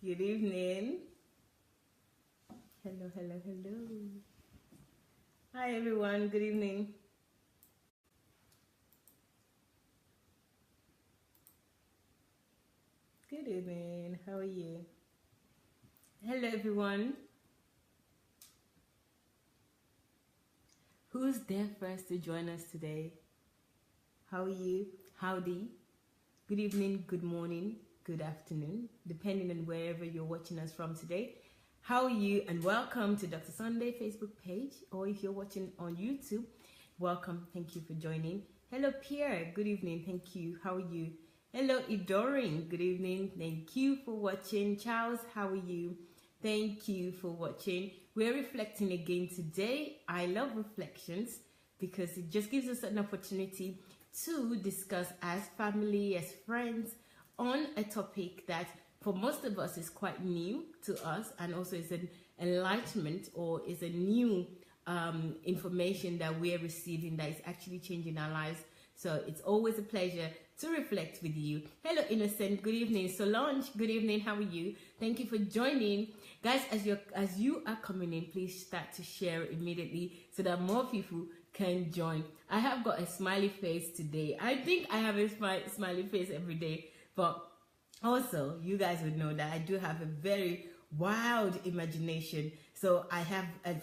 Good evening. Hello, hello, hello. Hi, everyone. Good evening. Good evening. How are you? Hello, everyone. Who's there first to join us today? How are you? Howdy. Good evening, good morning, good afternoon, depending on wherever you're watching us from today. How are you? And welcome to Dr. Sunday Facebook page, or if you're watching on YouTube, welcome. Thank you for joining. Hello, Pierre. Good evening. Thank you. How are you? Hello, Idorin. Good evening. Thank you for watching. Charles, how are you? Thank you for watching. We're reflecting again today. I love reflections because it just gives us an opportunity to discuss as family, as friends, on a topic that for most of us is quite new to us, and also is an enlightenment or is a new information that we're receiving that is actually changing our lives. So it's always a pleasure to reflect with you. Hello, Innocent. Good evening. Solange. Good evening. How are you? Thank you for joining, guys. As you are coming in, please start to share immediately so that more people can join. I have got a smiley face today. I think I have a smiley face every day, but also you guys would know that I do have a very wild imagination. So I have a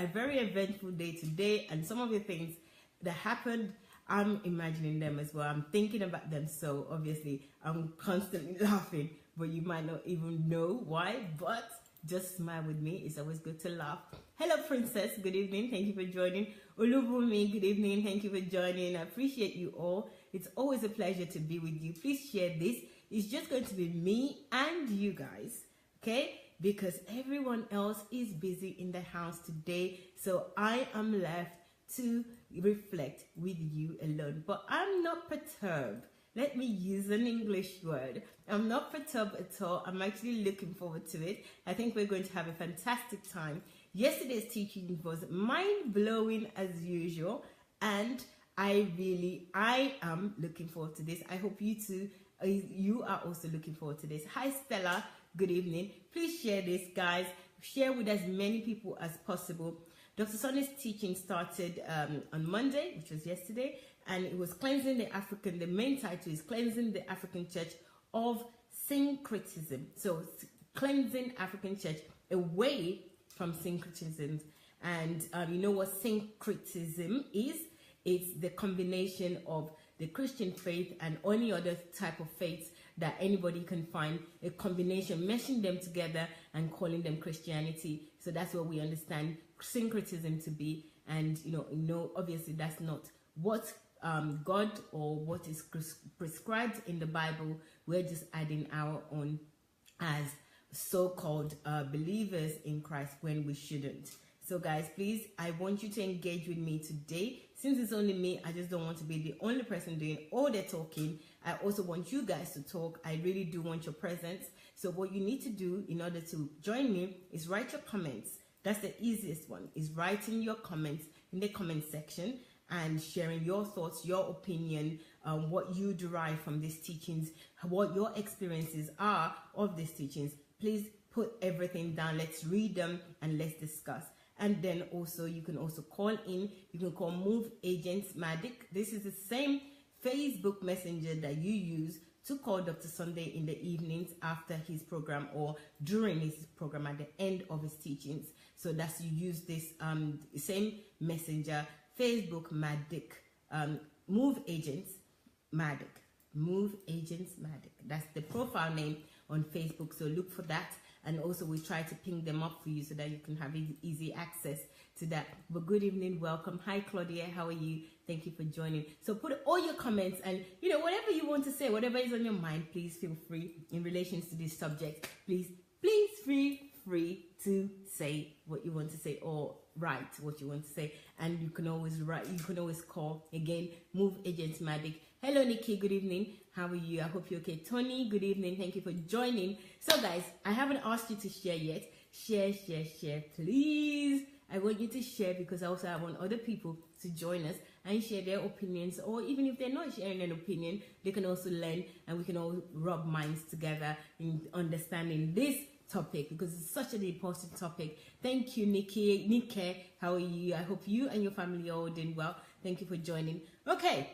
very eventful day today, and some of the things that happened, I'm imagining them as well. I'm thinking about them, so obviously I'm constantly laughing, but you might not even know why, but just smile with me. It's always good to laugh. Hello, Princess. Good evening. Thank you for joining. Olubumi, good evening. Thank you for joining. I appreciate you all. It's always a pleasure to be with you. Please share this. It's just going to be me and you guys, okay? Because everyone else is busy in the house today, so I am left to reflect with you alone. But I'm not perturbed. Let me use an English word. I'm not perturbed at all. I'm actually looking forward to it. I think we're going to have a fantastic time. Yesterday's teaching was mind-blowing as usual, and I am looking forward to this. I hope you too, you are also looking forward to this. Hi, Stella. Good evening. Please share this, guys. Share with as many people as possible. Dr. Sunday's teaching started on Monday, which was yesterday, and it was cleansing the main title is Cleansing the African Church of Syncretism. So cleansing African Church away from syncretism. And you know what syncretism is? It's the combination of the Christian faith and any other type of faith that anybody can find, a combination, meshing them together and calling them Christianity. So that's what we understand syncretism to be. And you know, obviously that's not what God or what is prescribed in the Bible. We're just adding our own as so-called believers in Christ when we shouldn't. So guys, please, I want you to engage with me today. Since it's only me, I just don't want to be the only person doing all the talking. I also want you guys to talk. I really do want your presence. So what you need to do in order to join me is write your comments. That's the easiest one, is writing your comments in the comment section and sharing your thoughts, your opinion, what you derive from these teachings, what your experiences are of these teachings. Please put everything down. Let's read them and let's discuss. And then also you can also call in. You can call Move Agents Magic. This is the same Facebook Messenger that you use to call Dr. Sunday in the evenings after his program or during his program at the end of his teachings. So that's, you use this same messenger, Facebook Magic, Move Agents Magic. Move Agents Magic. That's the profile name on Facebook. So look for that. And also we try to ping them up for you so that you can have easy access to that. But good evening, welcome. Hi, Claudia, how are you? Thank you for joining. So put all your comments and, whatever you want to say, whatever is on your mind, please feel free in relation to this subject. Please feel free to say what you want to say or write what you want to say. And you can always write, you can always call. Again, Move Agents Magic. Hello, Nikki. Good evening. How are you? I hope you're okay. Tony, good evening. Thank you for joining. So, guys, I haven't asked you to share yet. Share, please. I want you to share because I also want other people to join us and share their opinions, or even if they're not sharing an opinion, they can also learn, and we can all rub minds together in understanding this topic, because it's such an important topic. Thank you, Nike. How are you? I hope you and your family are all doing well. Thank you for joining. Okay,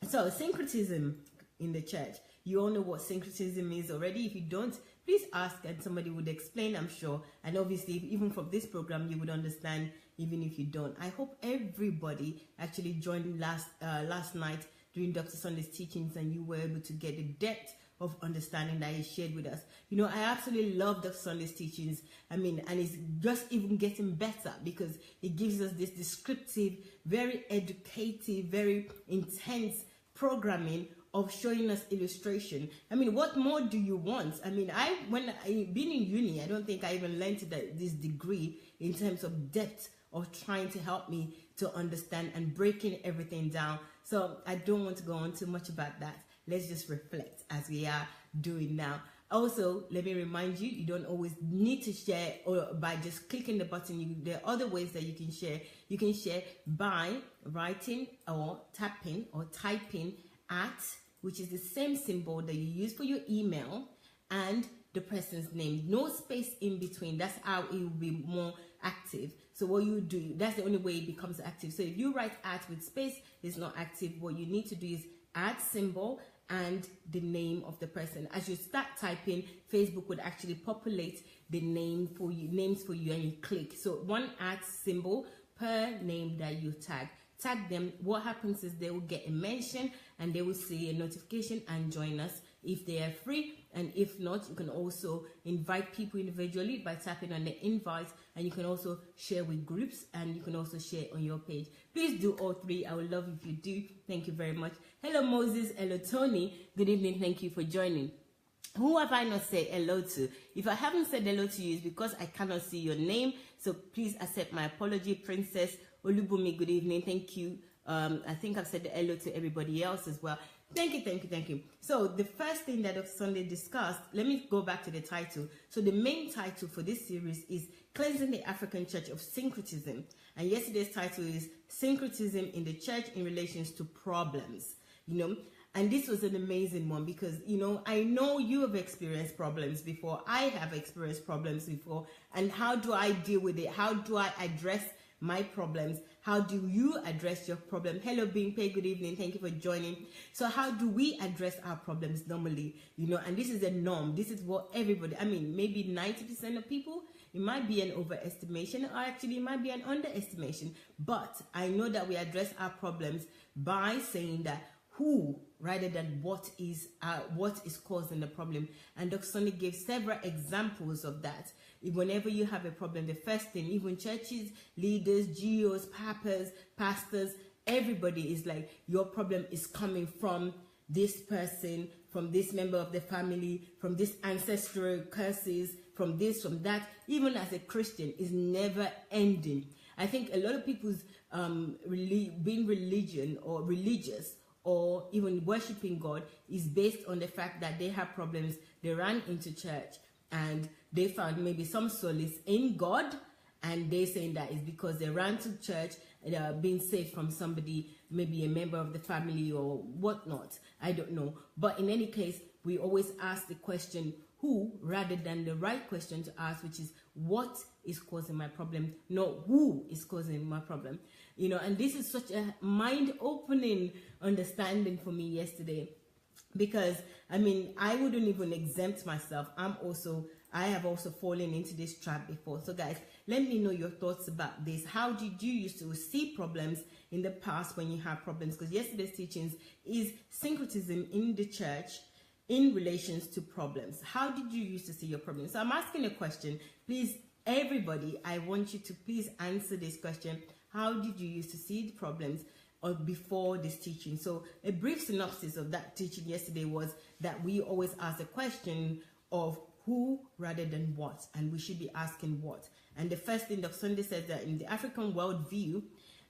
so syncretism in the church. You all know what syncretism is already. If you don't, please ask and somebody would explain, I'm sure. And obviously, even from this program, you would understand, even if you don't. I hope everybody actually joined last night during Dr. Sunday's teachings, and you were able to get the depth of understanding that he shared with us. You know, I absolutely love Dr. Sunday's teachings. I mean, and it's just even getting better, because it gives us this descriptive, very educative, very intense programming of showing us illustration. I mean, what more do you want? I mean, when I been in uni, I don't think I even learned this degree in terms of depth of trying to help me to understand and breaking everything down. So I don't want to go on too much about that. Let's just reflect as we are doing now. Also, let me remind you, you don't always need to share or by just clicking the button. There are other ways that you can share. You can share by writing or tapping or typing at, which is the same symbol that you use for your email, and the person's name. No space in between. That's how it will be more active. So what you do, that's the only way it becomes active. So if you write at with space, it's not active. What you need to do is add symbol and the name of the person. As you start typing, Facebook would actually populate the names for you, and you click. So one at symbol per name that you tag them. What happens is they will get a mention, and they will see a notification and join us if they are free. And if not, you can also invite people individually by tapping on the invite, and you can also share with groups, and you can also share on your page. Please do all three. I would love if you do. Thank you very much. Hello Moses, hello Tony, good evening, thank you for joining. Who have I not said hello to? If I haven't said hello to you, it's because I cannot see your name, so please accept my apology. Princess Olubumi, good evening, thank you. I think I've said hello to everybody else as well. Thank you. So the first thing that Dr. Sunday discussed, let me go back to the title. So the main title for this series is Cleansing the African Church of Syncretism. And yesterday's title is Syncretism in the Church in Relations to Problems. You know, and this was an amazing one, because, you know, I know you have experienced problems before. I have experienced problems before. And how do I deal with it? How do I address my problems? How do you address your problem? Hello, Bingpe, good evening. Thank you for joining. So how do we address our problems normally? You know, and this is a norm. This is what everybody, I mean, maybe 90% of people, it might be an overestimation, or actually it might be an underestimation. But I know that we address our problems by saying that who rather than what is causing the problem. And Dr. Sonny gave several examples of that. Whenever you have a problem, the first thing, even churches, leaders, GOs, papas, pastors, everybody is like, your problem is coming from this person, from this member of the family, from this ancestral curses, from this, from that. Even as a Christian, is never ending. I think a lot of people's being religion or religious, or even worshiping God, is based on the fact that they have problems. They ran into church and they found maybe some solace in God, and they saying that is because they ran to church and are being saved from somebody, maybe a member of the family or whatnot. I don't know. But in any case, we always ask the question who rather than the right question to ask, which is what is causing my problem, not who is causing my problem. You know, and this is such a mind-opening understanding for me yesterday, because I mean, I wouldn't even exempt myself. I have also fallen into this trap before. So guys, let me know your thoughts about this. How did you used to see problems in the past when you have problems? Because yesterday's teachings is syncretism in the church in relations to problems. How did you used to see your problems? So I'm asking a question. Please, everybody, I want you to please answer this question. How did you used to see the problems before this teaching? So a brief synopsis of that teaching yesterday was that we always ask the question of who rather than what, and we should be asking what. And the first thing Dr. Sunday said that in the African worldview,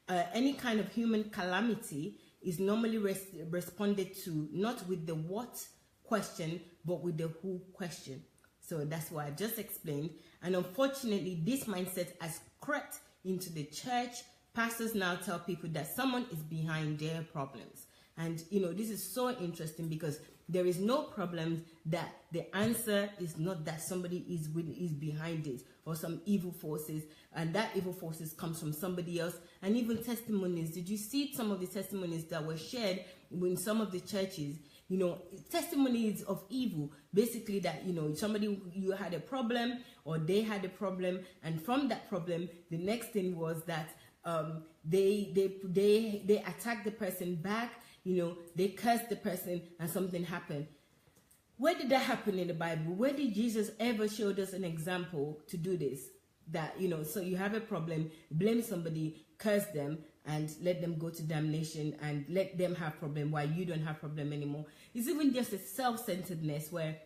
any kind of human calamity is normally responded to not with the what question, but with the who question. So that's what I just explained. And unfortunately, this mindset has crept into the church, pastors now tell people that someone is behind their problems. And, this is so interesting because there is no problem that the answer is not that somebody is behind it or some evil forces, and that evil forces comes from somebody else. And even testimonies. Did you see some of the testimonies that were shared in some of the churches? Testimonies of evil, basically that, you had a problem or they had a problem, and from that problem, the next thing was that they attacked the person back, they cursed the person and something happened. Where did that happen in the Bible? Where did Jesus ever show us an example to do this? That, so you have a problem, blame somebody, curse them, and let them go to damnation and let them have problem while you don't have problem anymore. It's even just a self-centeredness where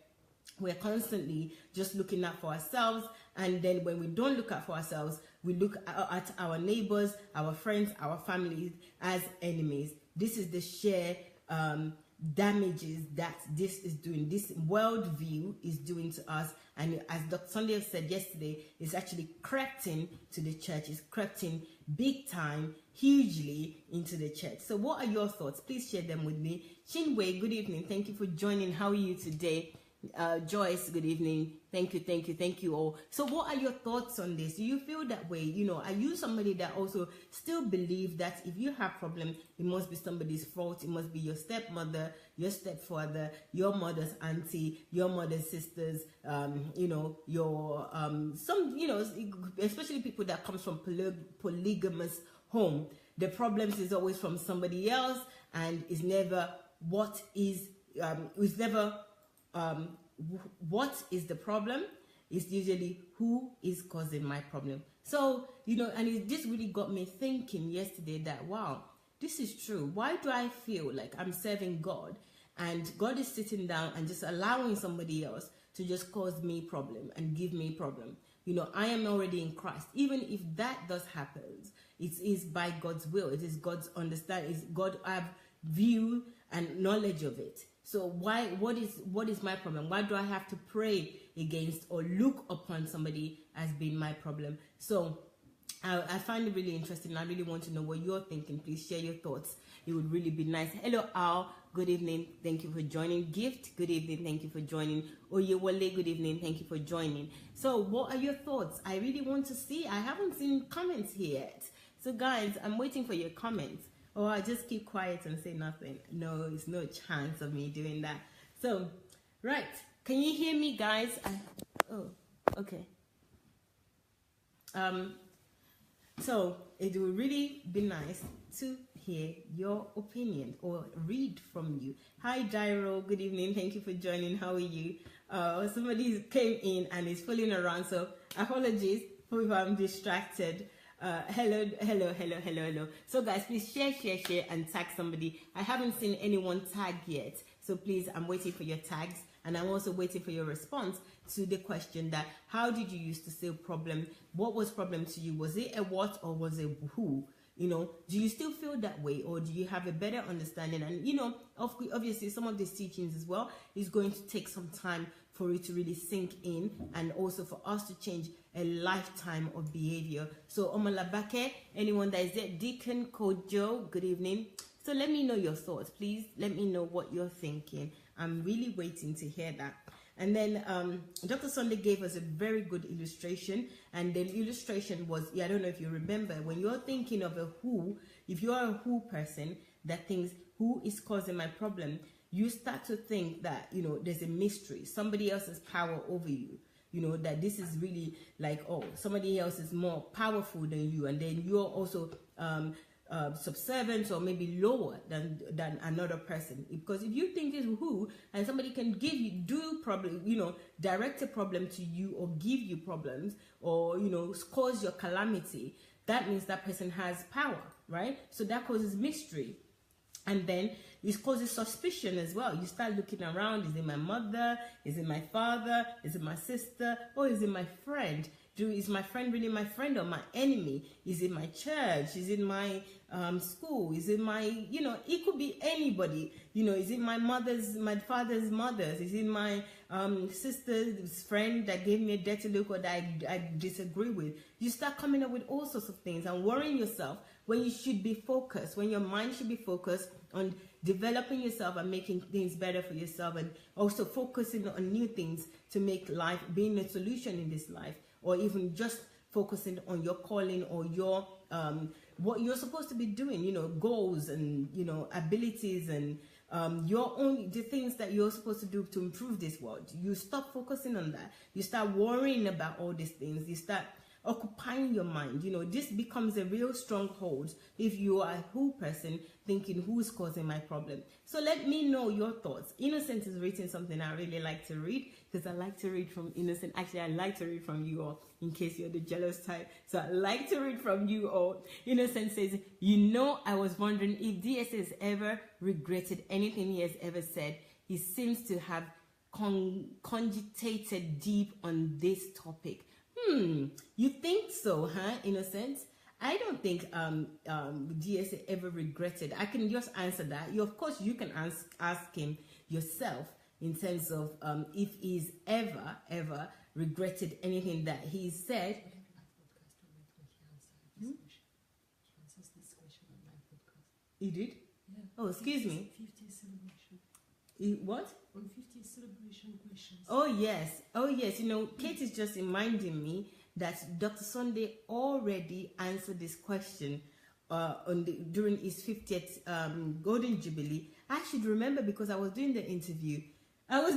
we're constantly just looking out for ourselves, and then when we don't look out for ourselves, we look at our neighbors, our friends, our families as enemies. This is the sheer damages that this is doing, this worldview is doing to us. And as Dr. Sunday said yesterday, it's actually crept in to the church. It's crept in big time, hugely into the church. So what are your thoughts? Please share them with me. Chinwe, good evening. Thank you for joining. How are you today? Joyce, good evening. Thank you all. So what are your thoughts on this? Do you feel that way? Are you somebody that also still believe that if you have problem, it must be somebody's fault? It must be your stepmother, your stepfather, your mother's auntie, your mother's sisters, your especially people that comes from polygamous home. The problems is always from somebody else, and is never what is the problem. It's usually who is causing my problem. So, and it just really got me thinking yesterday that, wow, this is true. Why do I feel like I'm serving God and God is sitting down and just allowing somebody else to just cause me problem and give me problem? I am already in Christ. Even if that does happen, it is by God's will. It is God's understanding. It's God have view and knowledge of it. So what is my problem? Why do I have to pray against or look upon somebody as being my problem? So I find it really interesting. I really want to know what you're thinking. Please share your thoughts. It would really be nice. Hello, Al. Good evening. Thank you for joining. Gift. Good evening. Thank you for joining. Oyewale. Good evening. Thank you for joining. So what are your thoughts? I really want to see. I haven't seen comments here yet. So guys, I'm waiting for your comments. Or I just keep quiet and say nothing. No, it's no chance of me doing that. So, right. Can you hear me, guys? Oh, okay. So it would really be nice to hear your opinion or read from you. Hi, Jairo. Good evening. Thank you for joining. How are you? Somebody came in and is fooling around. So apologies if I'm distracted. Hello. So guys, please share and tag somebody. I haven't seen anyone tag yet, so please, I'm waiting for your tags, and I'm also waiting for your response to the question that how did you used to say problem? What was problem to you? Was it a what or was it who? Do you still feel that way, or do you have a better understanding? And obviously some of these teachings as well is going to take some time for it to really sink in, and also for us to change a lifetime of behavior. So Omalabake, anyone that is there, Deacon Kojo, good evening. So let me know your thoughts, please. Let me know what you're thinking. I'm really waiting to hear that. And then Dr. Sunday gave us a very good illustration, and the illustration was, I don't know if you remember, when you're thinking of a who, if you're a who person that thinks who is causing my problem, you start to think that, there's a mystery, somebody else's power over you, that this is really like, oh, somebody else is more powerful than you, and then you're also subservient or maybe lower than another person. Because if you think it's who, and somebody can direct a problem to you or give you problems or, cause your calamity, that means that person has power, right? So that causes mystery. And then it causes suspicion as well. You start looking around. Is it my mother? Is it my father? Is it my sister? Or is it my friend? Is my friend really my friend or my enemy? Is it my church? Is it my school? Is it my, it could be anybody. Is it my father's mothers? Is it my sister's friend that gave me a dirty look or that I disagree with? You start coming up with all sorts of things and worrying yourself when you should be focused, when your mind should be focused on developing yourself and making things better for yourself, and also focusing on new things to make life, being a solution in this life, or even just focusing on your calling or your what you're supposed to be doing, goals and abilities and your own, the things that you're supposed to do to improve this world. You stop focusing on that. You start worrying about all these things. You start occupying your mind. This becomes a real stronghold if you are a whole person thinking, who's causing my problem? So let me know your thoughts. Innocent is written something I really like to read, because I like to read from Innocent. Actually, I like to read from you all, in case you're the jealous type. So I like to read from you all. Innocent says, I was wondering if DS has ever regretted anything he has ever said. He seems to have cogitated deep on this topic. You think so, huh, Innocent? I don't think DS ever regretted. I can just answer that. Of course, you can ask him yourself in terms of if he's ever regretted anything that he said. He did? Yeah. Oh, excuse me. 50th celebration. What? On 50th celebration questions. Oh yes. Kate is just reminding me that Dr. Sunday already answered this question during his 50th Golden Jubilee. I should remember, because I was doing the interview. That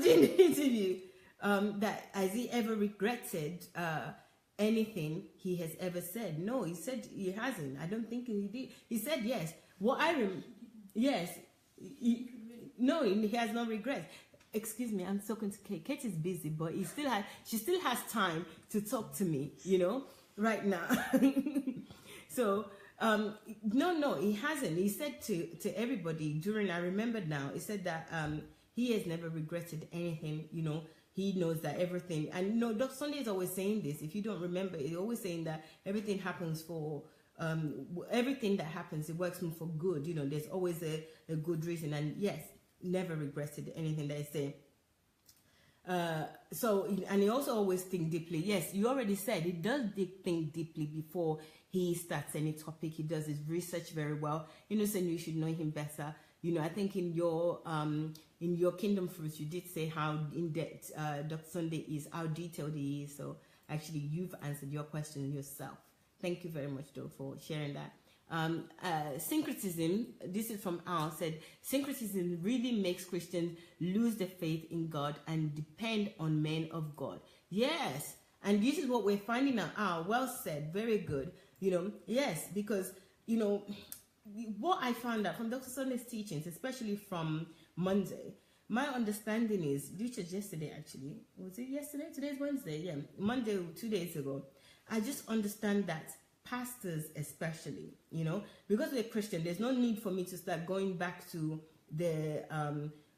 has he ever regretted anything he has ever said? No, he said he hasn't. I don't think he did. He said yes. Yes. No, he has no regrets. Excuse me, I'm talking to Kate. Kate is busy, but she still has time to talk to me, right now. So, no, he hasn't. He said to everybody I remember now, he said that he has never regretted anything, He knows that everything, and Dr. Sunday is always saying this. If you don't remember, he's always saying that everything happens for, everything that happens, it works for good. There's always a good reason, and yes, never regretted anything that I say. And he also always think deeply. Yes, you already said he does think deeply before he starts any topic. He does his research very well. Saying you should know him better. I think in your Kingdom Fruits, you did say how in depth Dr. Sunday is, how detailed he is. So actually, you've answered your question yourself. Thank you very much, though, for sharing that. Syncretism, this is from Al, said, syncretism really makes Christians lose their faith in God and depend on men of God. Yes, and this is what we're finding out. Al, well said, very good. Yes, because, what I found out from Dr. Sunday's teachings, especially from Monday, my understanding is, which was yesterday actually, was it yesterday? Today's Wednesday, yeah, Monday, 2 days ago. I just understand that pastors especially, because we're Christian, there's no need for me to start going back to the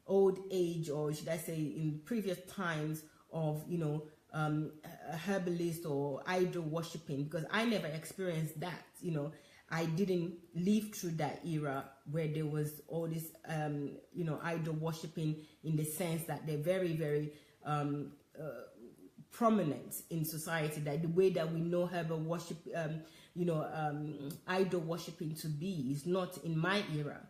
old age, or should I say in previous times of, herbalist or idol worshipping, because I never experienced that. I didn't live through that era where there was all this, idol worshipping, in the sense that they're very, very prominent in society, that the way that we know herbal worship, idol worshipping to be is not in my era.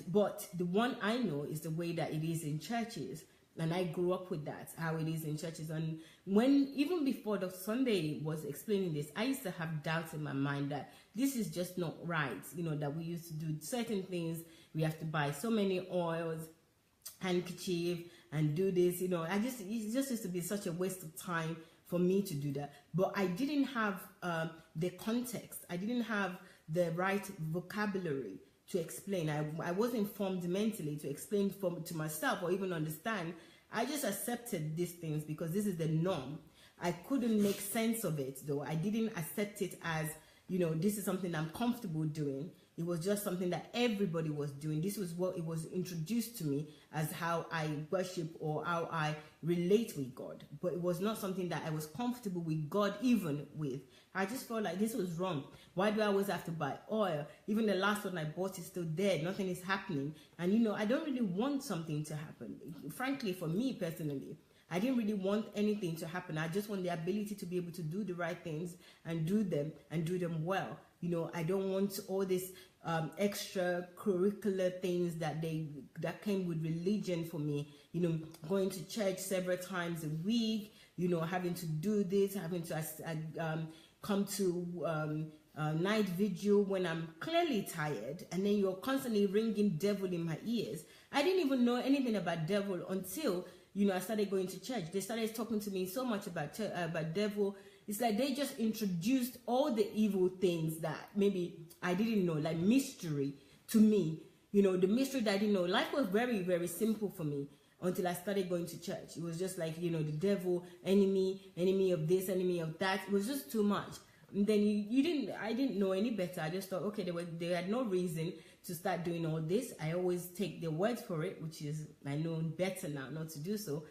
But the one I know is the way that it is in churches. And I grew up with that, how it is in churches. And even before Dr. Sunday was explaining this, I used to have doubts in my mind that this is just not right. That we used to do certain things. We have to buy so many oils, handkerchief, and do this. It just used to be such a waste of time for me to do that. But I didn't have the context. I didn't have the right vocabulary to explain. I wasn't formed mentally to explain to myself or even understand. I just accepted these things because this is the norm. I couldn't make sense of it, though. I didn't accept it as, this is something I'm comfortable doing. It was just something that everybody was doing. This was what it was introduced to me as how I worship or how I relate with God. But it was not something that I was comfortable with God even with. I just felt like this was wrong. Why do I always have to buy oil? Even the last one I bought is still dead. Nothing is happening. And, I don't really want something to happen. Frankly, for me personally, I didn't really want anything to happen. I just want the ability to be able to do the right things and do them well. You know, I don't want all this extracurricular things that came with religion for me. You know, going to church several times a week, you know, having to do this, having to come to night vigil when I'm clearly tired, and then you're constantly ringing devil in my ears. I didn't even know anything about devil until, you know, I started going to church. They started talking to me so much about devil. It's like they just introduced all the evil things that maybe I didn't know, like mystery to me. You know, the mystery that I didn't know. Life was very, very simple for me until I started going to church. It was just like, you know, the devil, enemy of this, enemy of that. It was just too much. And then I didn't know any better. I just thought, okay, they had no reason to start doing all this. I always take their word for it, which is, I know better now not to do so.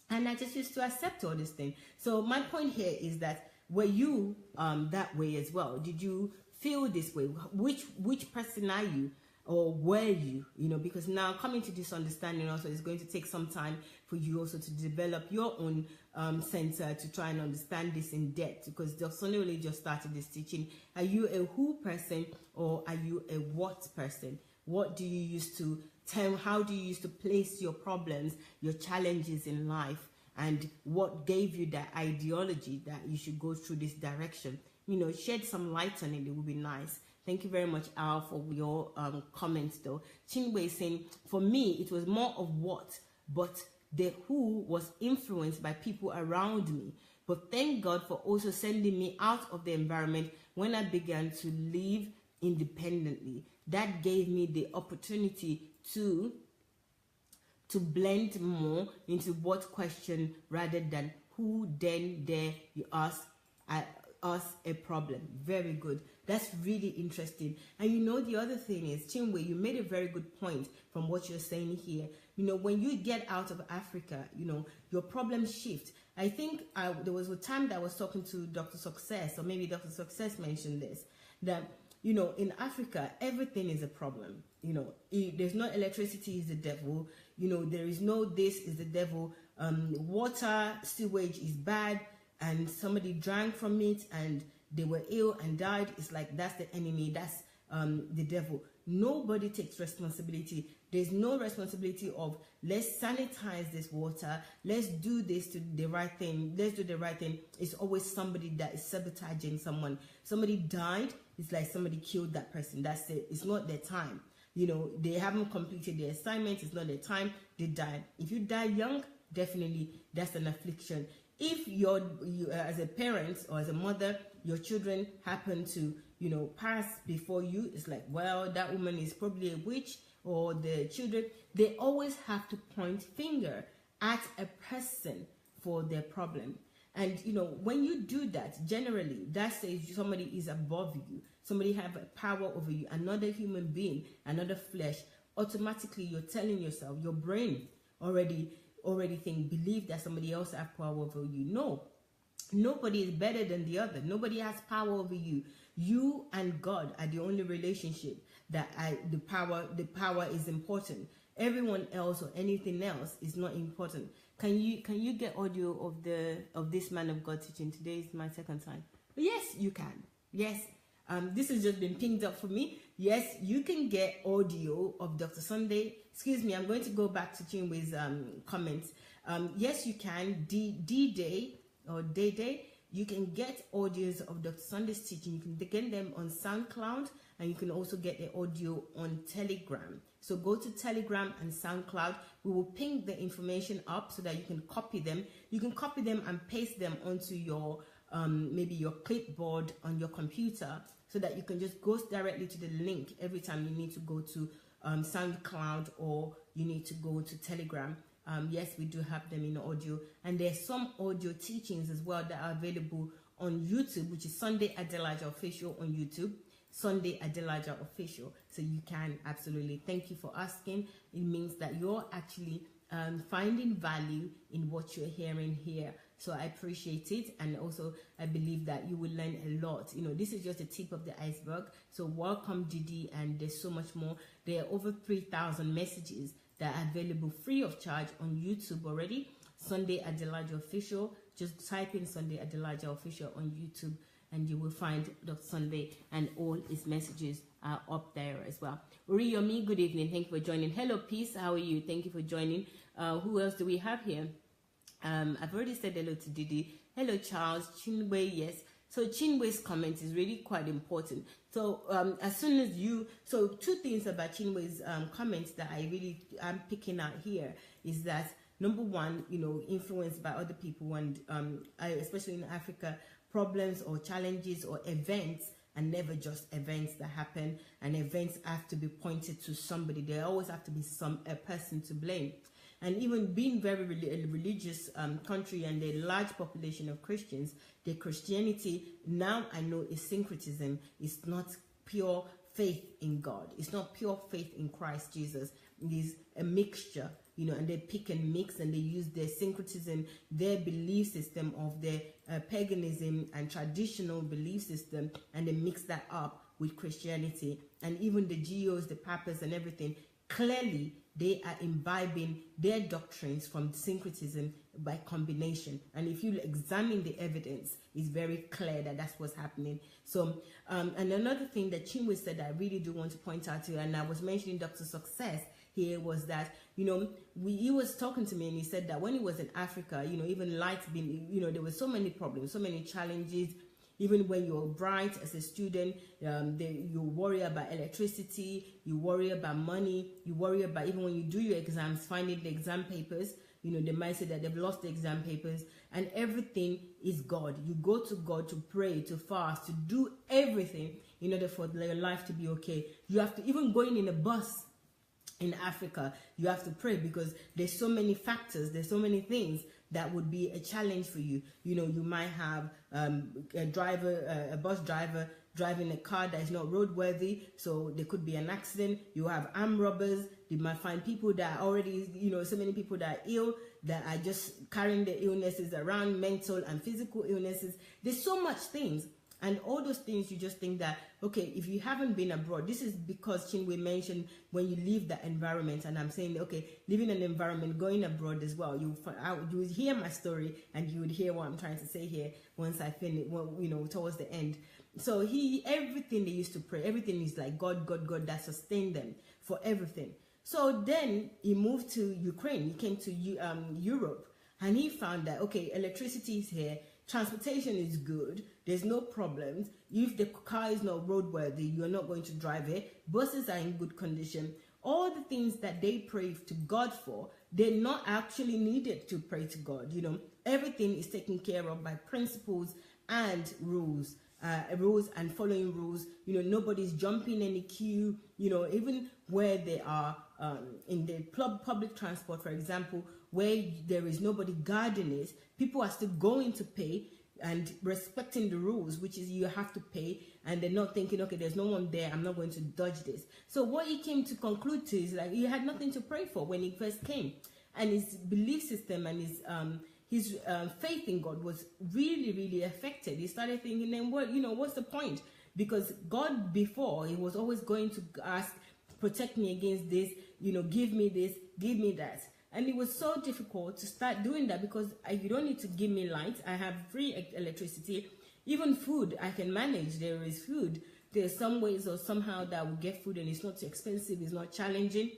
And I just used to accept all this thing. So my point here is that, were you that way as well? Did you feel this way? Which person are you? Or were you? You know, because now coming to this understanding also is going to take some time for you also to develop your own center to try and understand this in depth. Because Dr. Only just started this teaching. Are you a who person or are you a what person? What do you use to tell? How do you use to place your problems, your challenges in life? And what gave you that ideology that you should go through this direction? You know, shed some light on it. It would be nice. Thank you very much, Al, for your comments, though. Chinwe is saying, for me, it was more of what, but the who was influenced by people around me. But thank God for also sending me out of the environment when I began to live independently. That gave me the opportunity to blend more into what question rather than who, then, there, you ask us a problem. Very good. That's really interesting. And you know, the other thing is, Chinwe, you made a very good point from what you're saying here. You know, when you get out of Africa, you know, your problems shift. I think there was a time that I was talking to Dr. Success, or maybe Dr. Success mentioned this, that, you know, in Africa, everything is a problem. You know, there's no electricity, is the devil. You know, there is no this, is the devil. Water, sewage is bad, and somebody drank from it and they were ill and died. It's like, that's the enemy, that's the devil. Nobody takes responsibility. There's no responsibility of, let's sanitize this water, let's do this to the right thing, let's do the right thing. It's always somebody that is sabotaging someone. Somebody died, it's like somebody killed that person. That's it. It's not their time. You know, they haven't completed their assignment. It's not their time. They died. If you die young, definitely that's an affliction. If you as a parent or as a mother, your children happen to, you know, pass before you, it's like, well, that woman is probably a witch, or the children, they always have to point finger at a person for their problem. And, you know, when you do that, generally, that says somebody is above you. Somebody have a power over you, another human being, another flesh. Automatically, you're telling yourself, your brain already believe that somebody else has power over you. No, nobody is better than the other. Nobody has power over you. You and God are the only relationship that the power is important. Everyone else or anything else is not important. Can you get audio of this man of God teaching? Today is my second time. Yes, you can. Yes. This has just been pinged up for me. Yes, you can get audio of Dr. Sunday. Excuse me, I'm going to go back to Chinwe's comments. Yes, you can. D-Day or Day-Day, you can get audios of Dr. Sunday's teaching. You can get them on SoundCloud, and you can also get the audio on Telegram. So go to Telegram and SoundCloud. We will ping the information up so that you can copy them. You can copy them and paste them onto your maybe your clipboard on your computer, so that you can just go directly to the link every time you need to go to SoundCloud or you need to go to Telegram. Yes, we do have them in audio, and there's some audio teachings as well that are available on YouTube, which is Sunday Adelaja Official on YouTube. Sunday Adelaja Official. So you can absolutely. Thank you for asking. It means that you're actually finding value in what you're hearing here. So I appreciate it, and also I believe that you will learn a lot. You know, this is just the tip of the iceberg. So welcome, Didi, and there's so much more. There are over 3,000 messages that are available free of charge on YouTube already. Sunday Adelaja Official. Just type in Sunday Adelaja Official on YouTube, and you will find Dr. Sunday and all his messages are up there as well. Uriyomi, good evening. Thank you for joining. Hello, Peace. How are you? Thank you for joining. Who else do we have here? I've already said hello to Didi. Hello, Charles. Chinwe, yes. So Chinwe's comment is really quite important. So as soon as so two things about Chinwe's comments that I'm picking out here is that, number one, influenced by other people, and especially in Africa, problems or challenges or events are never just events that happen, and events have to be pointed to somebody. There always have to be a person to blame. And even being very religious country and a large population of Christians, the Christianity now I know is syncretism. It's not pure faith in God. It's not pure faith in Christ Jesus. It is a mixture, and they pick and mix, and they use their syncretism, their belief system of their paganism and traditional belief system, and they mix that up with Christianity. And even the GOs, the papas and everything, clearly they are imbibing their doctrines from syncretism by combination. And if you examine the evidence, it's very clear that that's what's happening. So, and another thing that Chinwe said that I really do want to point out to you, and I was mentioning Dr. Success here, was that, he was talking to me and he said that when he was in Africa, even lights being, there were so many problems, so many challenges. Even when you're bright as a student, you worry about electricity, you worry about money, you worry about, even when you do your exams, finding the exam papers, they might say that they've lost the exam papers, and everything is God. You go to God to pray, to fast, to do everything in order for your life to be okay. You have to, even going in a bus in Africa, you have to pray, because there's so many factors, there's so many things that would be a challenge for you. You might have a bus driver driving a car that is not roadworthy, so there could be an accident. You have armed robbers. You might find people that are already, so many people that are ill, that are just carrying the illnesses around, mental and physical illnesses. There's so much things. And all those things, you just think that, okay, if you haven't been abroad, this is because Chinwe mentioned when you leave that environment, and I'm saying, okay, living in an environment, going abroad as well, you would hear my story, and you would hear what I'm trying to say here once I finish, towards the end. So everything they used to pray, everything is like God, God, God, that sustained them for everything. So then he moved to Ukraine, he came to Europe, and he found that, okay, electricity is here, transportation is good, there's no problems. If the car is not roadworthy, you're not going to drive it. Buses are in good condition. All the things that they pray to God for, they're not actually needed to pray to God. Everything is taken care of by principles and rules. Rules and following rules. Nobody's jumping any queue. Even where they are in the public transport, for example, where there is nobody guarding it, people are still going to pay and respecting the rules, which is you have to pay, and they're not thinking, okay, there's no one there, I'm not going to dodge this. So what he came to conclude to is like he had nothing to pray for when he first came, and his belief system and his faith in God was really, really affected. He started thinking, then what's the point? Because God before, he was always going to ask, protect me against this, give me this, give me that. And it was so difficult to start doing that, because you don't need to give me light. I have free electricity. Even food, I can manage. There is food. There's some ways or somehow that I will get food, and it's not too expensive. It's not challenging.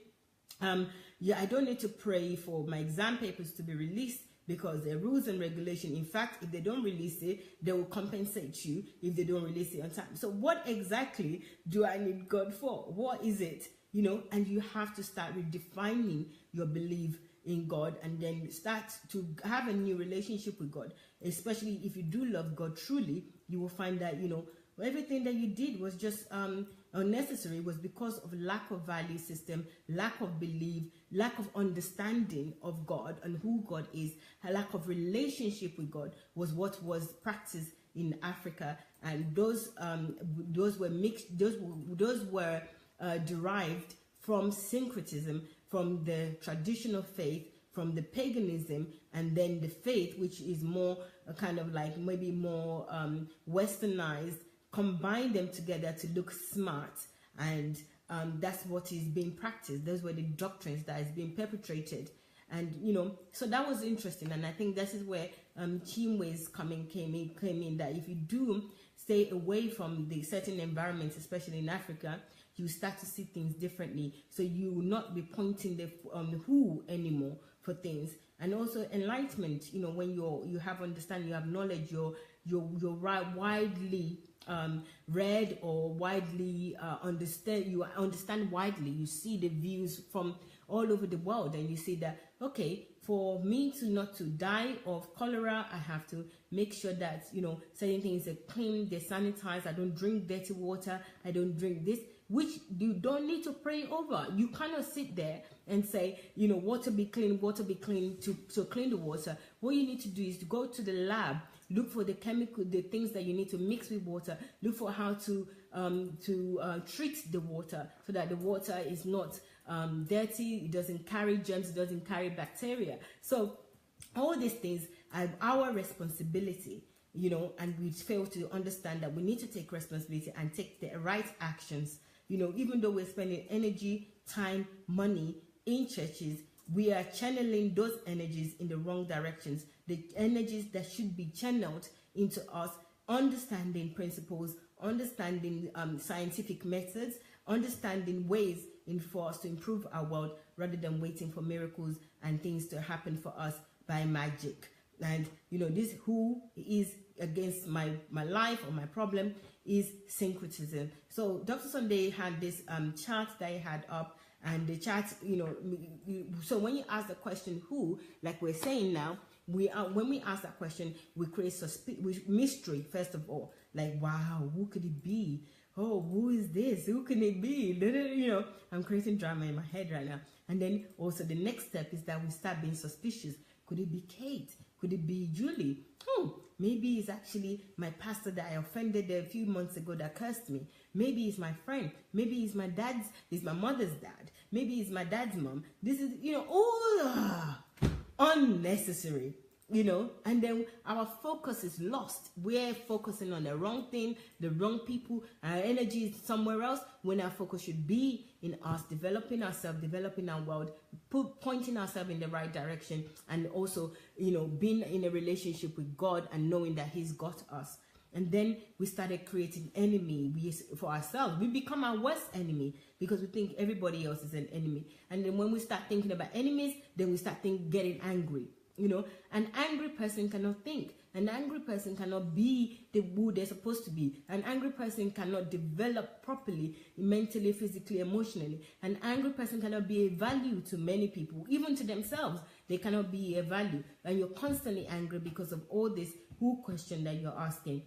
I don't need to pray for my exam papers to be released, because there are rules and regulation. In fact, if they don't release it, they will compensate you if they don't release it on time. So what exactly do I need God for? What is it? And you have to start redefining your belief in God, and then start to have a new relationship with God. Especially if you do love God truly, you will find that, everything that you did was just unnecessary, was because of lack of value system, lack of belief, lack of understanding of God and who God is, a lack of relationship with God was what was practiced in Africa. And those were mixed, those were derived from syncretism, from the traditional faith, from the paganism, and then the faith, which is more kind of like maybe more westernized, combine them together to look smart, and that's what is being practiced. Those were the doctrines that is being perpetrated. And so that was interesting, and I think this is where Chinwe's came in, that if you do stay away from the certain environments, especially in Africa, you start to see things differently. So you will not be pointing the who anymore for things. And also enlightenment, when you have understanding, you have knowledge, you're widely read or widely understand. You understand widely. You see the views from all over the world, and you see that, okay, for me not to die of cholera, I have to make sure that certain things are clean, they're sanitized. I don't drink dirty water. I don't drink this, which you don't need to pray over. You cannot sit there and say, water be clean to clean the water. What you need to do is to go to the lab, look for the things that you need to mix with water, look for how to treat the water so that the water is not dirty, it doesn't carry germs, it doesn't carry bacteria. So all these things are our responsibility, and we fail to understand that we need to take responsibility and take the right actions. Even though we're spending energy, time, money in churches, we are channeling those energies in the wrong directions. The energies that should be channeled into us understanding principles, understanding scientific methods, understanding ways for us to improve our world, rather than waiting for miracles and things to happen for us by magic. And this who is against my life or my problem is syncretism. So Dr. Sunday had this chart that he had up, and the chart, so when you ask the question who, like we're saying now, when we ask that question, we create mystery first of all. Like, wow, who could it be? Oh, who is this? Who can it be? I'm creating drama in my head right now. And then also the next step is that we start being suspicious. Could it be Kate? Could it be Julie? Maybe it's actually my pastor that I offended a few months ago that cursed me. Maybe it's my friend. Maybe it's my mother's dad. Maybe it's my dad's mom. This is, unnecessary. And then our focus is lost. We're focusing on the wrong thing, the wrong people. Our energy is somewhere else, when our focus should be in us, developing ourselves, developing our world, pointing ourselves in the right direction, and also, being in a relationship with God and knowing that He's got us. And then we started creating enemy for ourselves. We become our worst enemy because we think everybody else is an enemy. And then when we start thinking about enemies, then we start getting angry. An angry person cannot think. An angry person cannot be who they're supposed to be. An angry person cannot develop properly, mentally, physically, emotionally. An angry person cannot be a value to many people, even to themselves. They cannot be a value. And you're constantly angry because of all this who question that you're asking.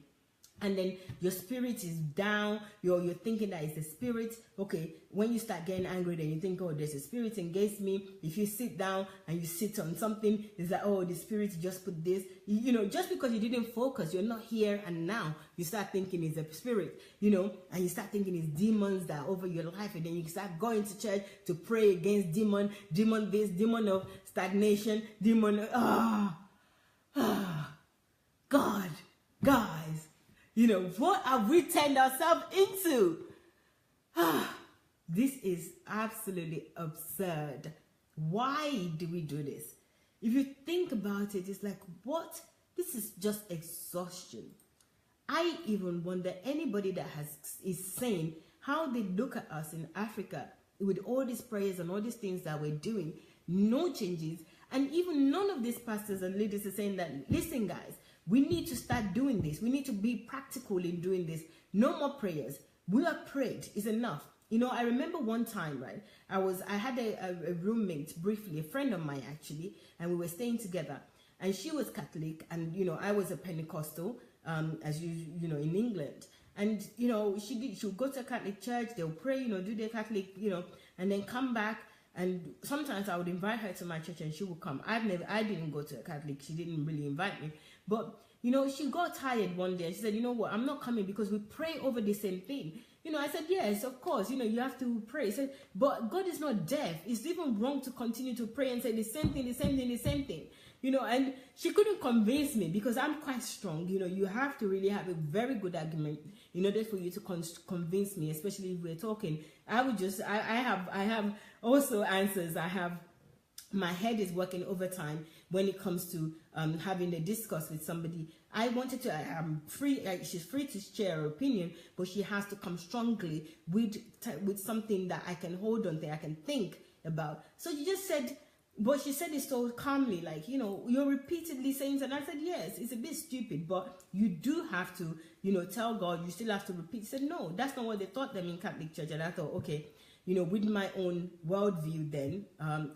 And then your spirit is down. You're thinking that it's the spirit. Okay, when you start getting angry, then you think, oh, there's a spirit against me. If you sit down and you sit on something, it's like, oh, the spirit just put this. Just because you didn't focus, you're not here and now. You start thinking it's a spirit, and you start thinking it's demons that are over your life. And then you start going to church to pray against demon this, demon of stagnation, demon, God, guys. What have we turned ourselves into? This is absolutely absurd. Why do we do this? If you think about it, it's like, what? This is just exhaustion. I even wonder anybody that is saying how they look at us in Africa with all these prayers and all these things that we're doing, no changes, and even none of these pastors and leaders are saying that, listen, guys, we need to start doing this. We need to be practical in doing this. No more prayers. We have prayed. It's enough. I remember one time, right? I had a roommate, briefly, a friend of mine actually, and we were staying together. And she was Catholic, and I was a Pentecostal, as in England. And she would go to a Catholic church. They'll pray, do their Catholic, and then come back. And sometimes I would invite her to my church and she would come. I didn't go to a Catholic. She didn't really invite me. But, she got tired one day and she said, you know what, I'm not coming because we pray over the same thing. I said, yes, of course, you have to pray. She said, but God is not deaf. It's even wrong to continue to pray and say the same thing, the same thing, the same thing. And she couldn't convince me because I'm quite strong. You have to really have a very good argument in order for you to convince me, especially if we're talking. I have also answers. My head is working overtime when it comes to having a discourse with somebody. I wanted to, I'm free, she's free to share her opinion, but she has to come strongly with something that I can hold on to, I can think about. So you just said, but she said it so calmly, like, you know, you're repeatedly saying, and I said, yes, it's a bit stupid, but you do have to, you know, tell God, you still have to repeat. She said, no, that's not what they taught them in Catholic Church. And I thought, okay, you know, with my own worldview then,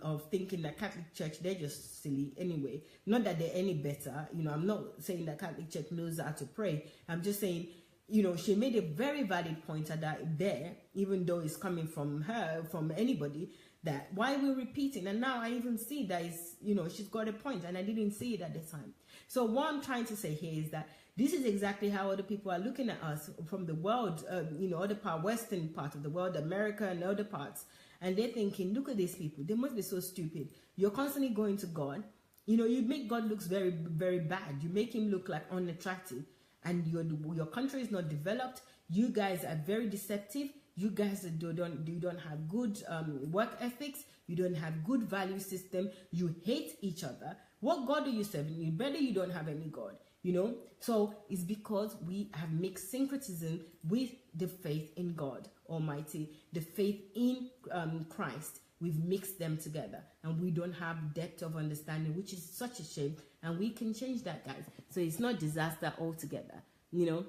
of thinking that Catholic Church, they're just silly anyway. Not that they're any better. You know, I'm not saying that Catholic Church knows how to pray. I'm just saying, you know, she made a very valid point at that there, even though it's coming from her, from anybody, that why we're repeating. And now I even see that is, you know, she's got a point, and I didn't see it at the time. So what I'm trying to say here is that this is exactly how other people are looking at us from the world, you know, other part, Western part of the world, America and other parts. And they're thinking, look at these people. They must be so stupid. You're constantly going to God. You know, you make God look very, very bad. You make him look like unattractive. And your country is not developed. You guys are very deceptive. You guys don't have good work ethics. You don't have good value system. You hate each other. What God do you serve? You better you don't have any God. You know, so it's because we have mixed syncretism with the faith in God Almighty, the faith in Christ. We've mixed them together, and we don't have depth of understanding, which is such a shame. And we can change that, guys. So it's not disaster altogether. You know,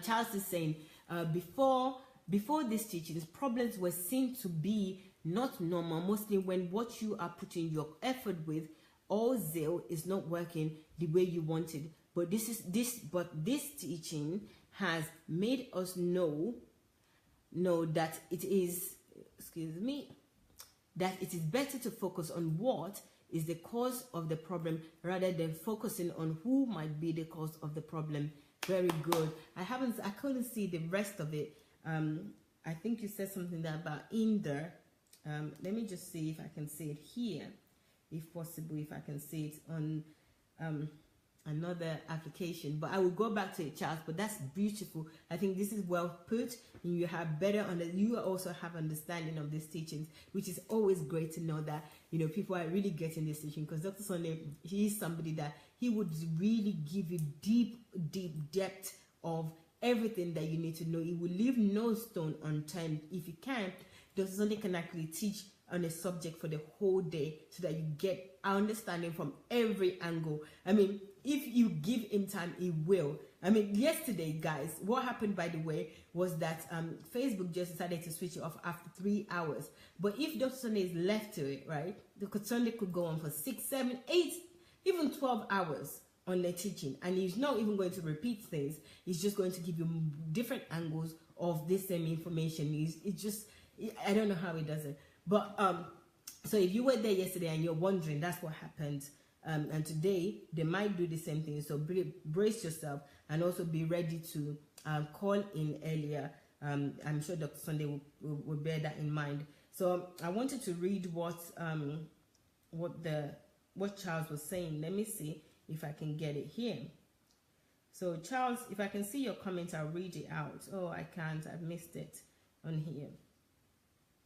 Charles is saying before these teachings, problems were seen to be not normal, mostly when what you are putting your effort with or zeal is not working the way you wanted. But this teaching has made us know that it is, that it is better to focus on what is the cause of the problem rather than focusing on who might be the cause of the problem. Very good. I couldn't see the rest of it. I think you said something there about in there. Let me just see if I can see it here, if possible, if I can see it on another application. But I will go back to it, Charles. But that's beautiful. I think this is well put. And you have better you also have understanding of these teachings, which is always great to know that, you know, people are really getting this teaching, because Dr. Sunday, he is somebody that he would really give you deep depth of everything that you need to know. He will leave no stone unturned. If he can, Dr. Sunday can actually teach on a subject for the whole day, so that you get understanding from every angle. I mean, if you give him time, he will. I mean, yesterday, guys, what happened, by the way, was that Facebook just decided to switch it off after 3 hours. But if Dr. Sunday is left to it, right, Dr. Sunday could go on for 6, 7, 8, even 12 hours on the teaching, and he's not even going to repeat things. He's just going to give you different angles of this same information. It's just, I don't know how he does it. But so if you were there yesterday and you're wondering, that's what happened. And today they might do the same thing. So brace yourself, and also be ready to call in earlier. I'm sure Dr. Sunday will bear that in mind. So I wanted to read what Charles was saying. Let me see if I can get it here. So Charles, if I can see your comment, I'll read it out. Oh, I can't. I've missed it on here.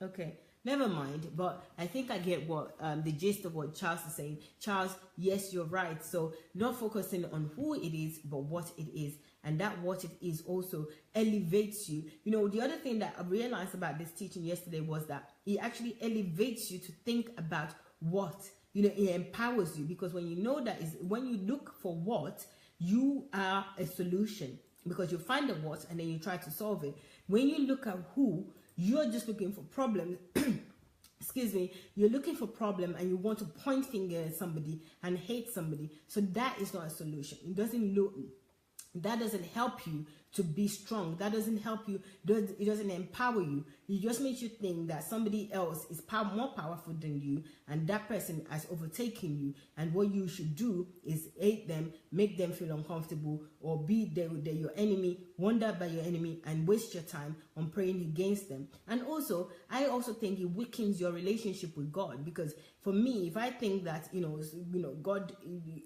Okay. Never mind, but I think I get what the gist of what Charles is saying. Charles, yes, you're right. So not focusing on who it is, but what it is. And that what it is also elevates you. You know, the other thing that I realized about this teaching yesterday was that it actually elevates you to think about what. You know, it empowers you, because when you know that is, when you look for what, you are a solution, because you find the what and then you try to solve it. When you look at who, you're just looking for problems. Excuse me. You're looking for problem, and you want to point finger at somebody and hate somebody. So that is not a solution. It doesn't look. That doesn't help you to be strong. That doesn't help you. It doesn't empower you. It just makes you think that somebody else is more powerful than you, and that person has overtaken you. And what you should do is hate them, make them feel uncomfortable, or be they're your enemy, wonder by your enemy, and waste your time on praying against them. And also, I also think it weakens your relationship with God, because for me, if I think that, God,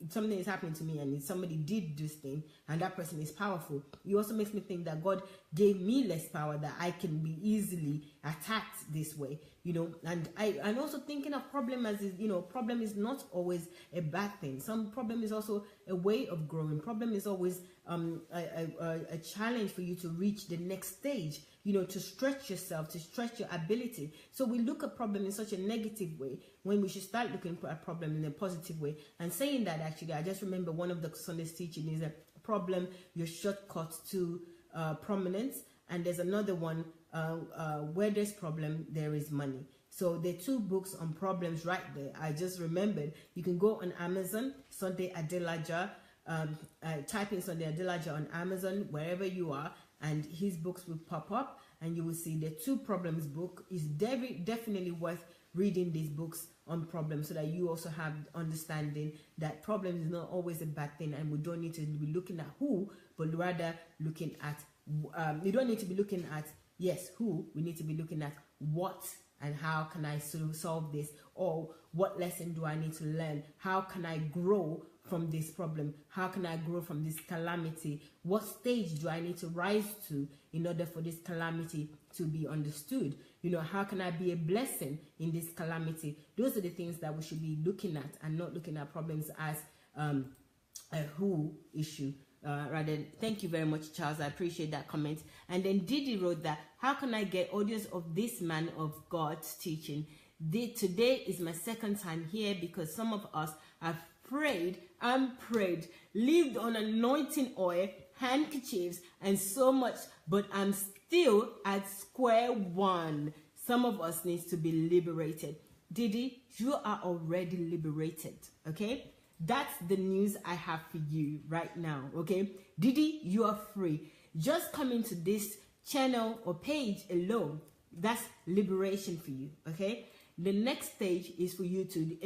something is happening to me and somebody did this thing and that person is powerful, it also makes me think that God gave me less power, that I can be easily attacked this way, and I'm also thinking of problem as, problem is not always a bad thing. Some problem is also a way of growing. Problem is always a challenge for you to reach the next stage, to stretch yourself, to stretch your ability. So we look at problem in such a negative way when we should start looking at problem in a positive way. And saying that, actually, I just remember one of the Sunday's teaching is a problem, your shortcut to prominence. And there's another one, where there's problem, there is money. So there are 2 books on problems right there. I just remembered. You can go on Amazon, Sunday Adelaja, type in Sunday Adelaja on Amazon, wherever you are, and his books will pop up, and you will see the 2 problems book. Is definitely worth reading these books on problems, so that you also have understanding that problems is not always a bad thing, and we don't need to be looking at who, but rather looking at you don't need to be looking at who. We need to be looking at what and how can I solve this, or what lesson do I need to learn? How can I grow from this problem? How can I grow from this calamity? What stage do I need to rise to in order for this calamity to be understood? How can I be a blessing in this calamity? Those are the things that we should be looking at, and not looking at problems as a who issue. Rather, thank you very much, Charles. I appreciate that comment. And then Didi wrote that, how can I get audios of this man of God's teaching? Today is my second time here, because some of us have prayed and prayed, lived on anointing oil, handkerchiefs, and so much, but I'm still at square one. Some of us needs to be liberated. Didi, you are already liberated, okay? That's the news I have for you right now, okay? Didi, you are free. Just coming to this channel or page alone, that's liberation for you, okay? The next stage is for you to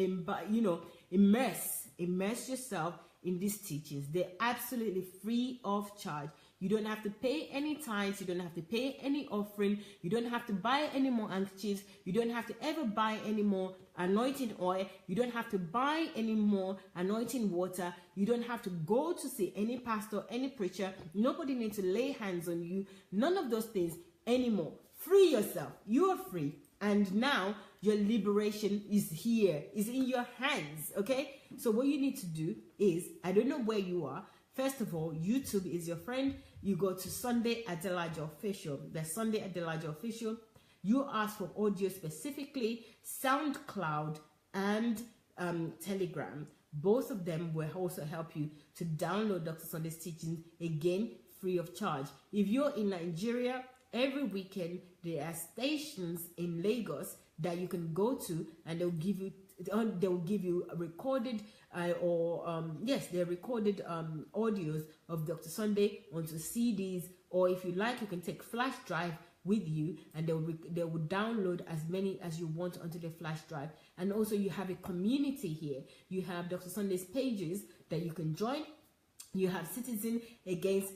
immerse yourself in these teachings. They're absolutely free of charge. You don't have to pay any tithes. You don't have to pay any offering. You don't have to buy any more handkerchiefs. You don't have to ever buy any more anointing oil. You don't have to buy any more anointing water. You don't have to go to see any pastor, any preacher. Nobody needs to lay hands on you. None of those things anymore. Free yourself. You are free. And now your liberation is here, is in your hands, okay? So what you need to do is, I don't know where you are. First of all, YouTube is your friend. You go to Sunday Adelaja Official. That's Sunday Adelaja Official. You ask for audio specifically, SoundCloud and Telegram. Both of them will also help you to download Dr. Sunday's teachings, again, free of charge. If you're in Nigeria, every weekend there are stations in Lagos that you can go to, and they'll give you a recorded they're recorded audios of Dr. Sunday onto CDs, or if you like, you can take flash drive with you, and they will download as many as you want onto the flash drive. And also, you have a community here. You have Dr. Sunday's pages that you can join. You have Citizen Against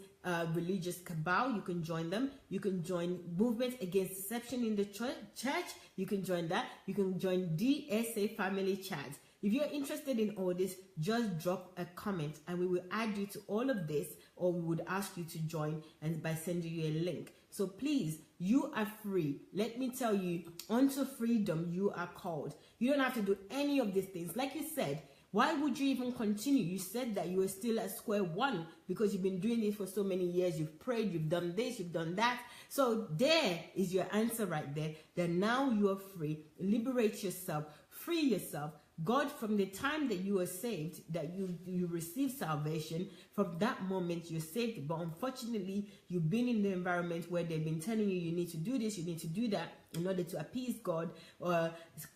Religious Cabal. You can join them. You can join Movement Against Deception in the Church. You can join that. You can join DSA Family Chat. If you're interested in all this, just drop a comment and we will add you to all of this, or we would ask you to join and by sending you a link. So please, you are free. Let me tell you, unto freedom you are called. You don't have to do any of these things. Like you said, why would you even continue? You said that you were still at square one because you've been doing this for so many years. You've prayed, you've done this, you've done that. So there is your answer right there. That now you are free. Liberate yourself. Free yourself. God, from the time that you were saved, that you received salvation, from that moment you're saved. But unfortunately, you've been in the environment where they've been telling you need to do this, you need to do that in order to appease God, or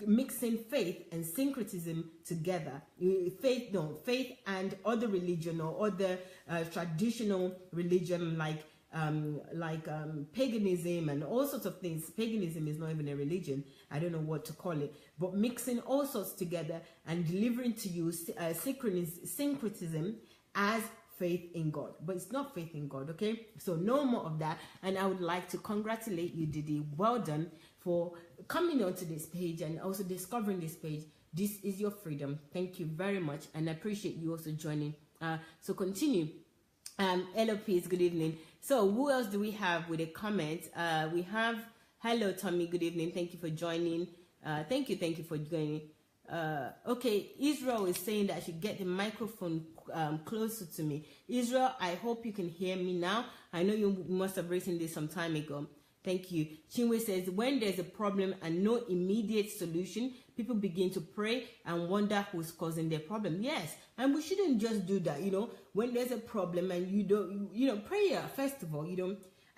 mixing faith and syncretism together. Faith and other religion or other traditional religion like paganism and all sorts of things. Paganism is not even a religion. I don't know what to call it. But mixing all sorts together and delivering to you syncretism as faith in God. But it's not faith in God, okay? So no more of that. And I would like to congratulate you, Didi. Well done for coming onto this page and also discovering this page. This is your freedom. Thank you very much. And I appreciate you also joining. So continue. Hello, peace. Good evening. So who else do we have with a comment? We have, hello, Tommy. Good evening. Thank you for joining. Thank you for joining. Okay, Israel is saying that I should get the microphone closer to me. Israel, I hope you can hear me now. I know you must have written this some time ago. Thank you. Chinwe says, when there's a problem and no immediate solution, people begin to pray and wonder who's causing their problem. Yes, and we shouldn't just do that, when there's a problem and prayer, first of all,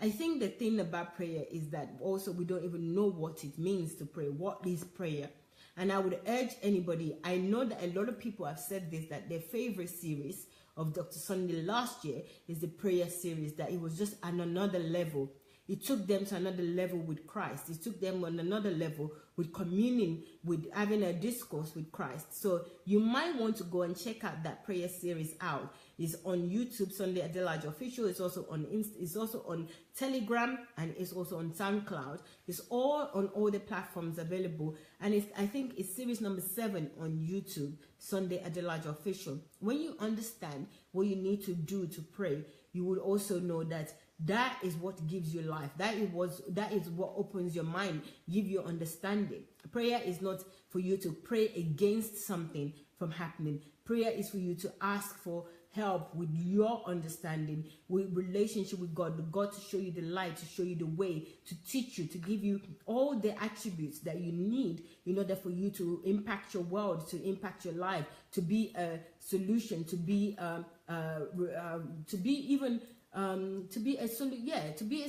I think the thing about prayer is that also we don't even know what it means to pray. What is prayer? And I would urge anybody, I know that a lot of people have said this, that their favorite series of Dr. Sunday last year is the prayer series, that it was just on another level. It took them to another level with Christ. It took them on another level with communing, with having a discourse with Christ. So you might want to go and check out that prayer series out. It's on YouTube, Sunday Adelaide Official. It's also on it's also on Telegram, and it's also on SoundCloud. It's all on all the platforms available. And I think it's series number 7 on YouTube, Sunday Adelaide Official. When you understand what you need to do to pray, you will also know that that is what gives you life. That is what opens your mind, give you understanding. Prayer is not for you to pray against something from happening. Prayer is for you to ask for help with your understanding, with relationship with God to show you the light, to show you the way, to teach you, to give you all the attributes that you need in order for you to impact your world, to impact your life, to be a solution, to be a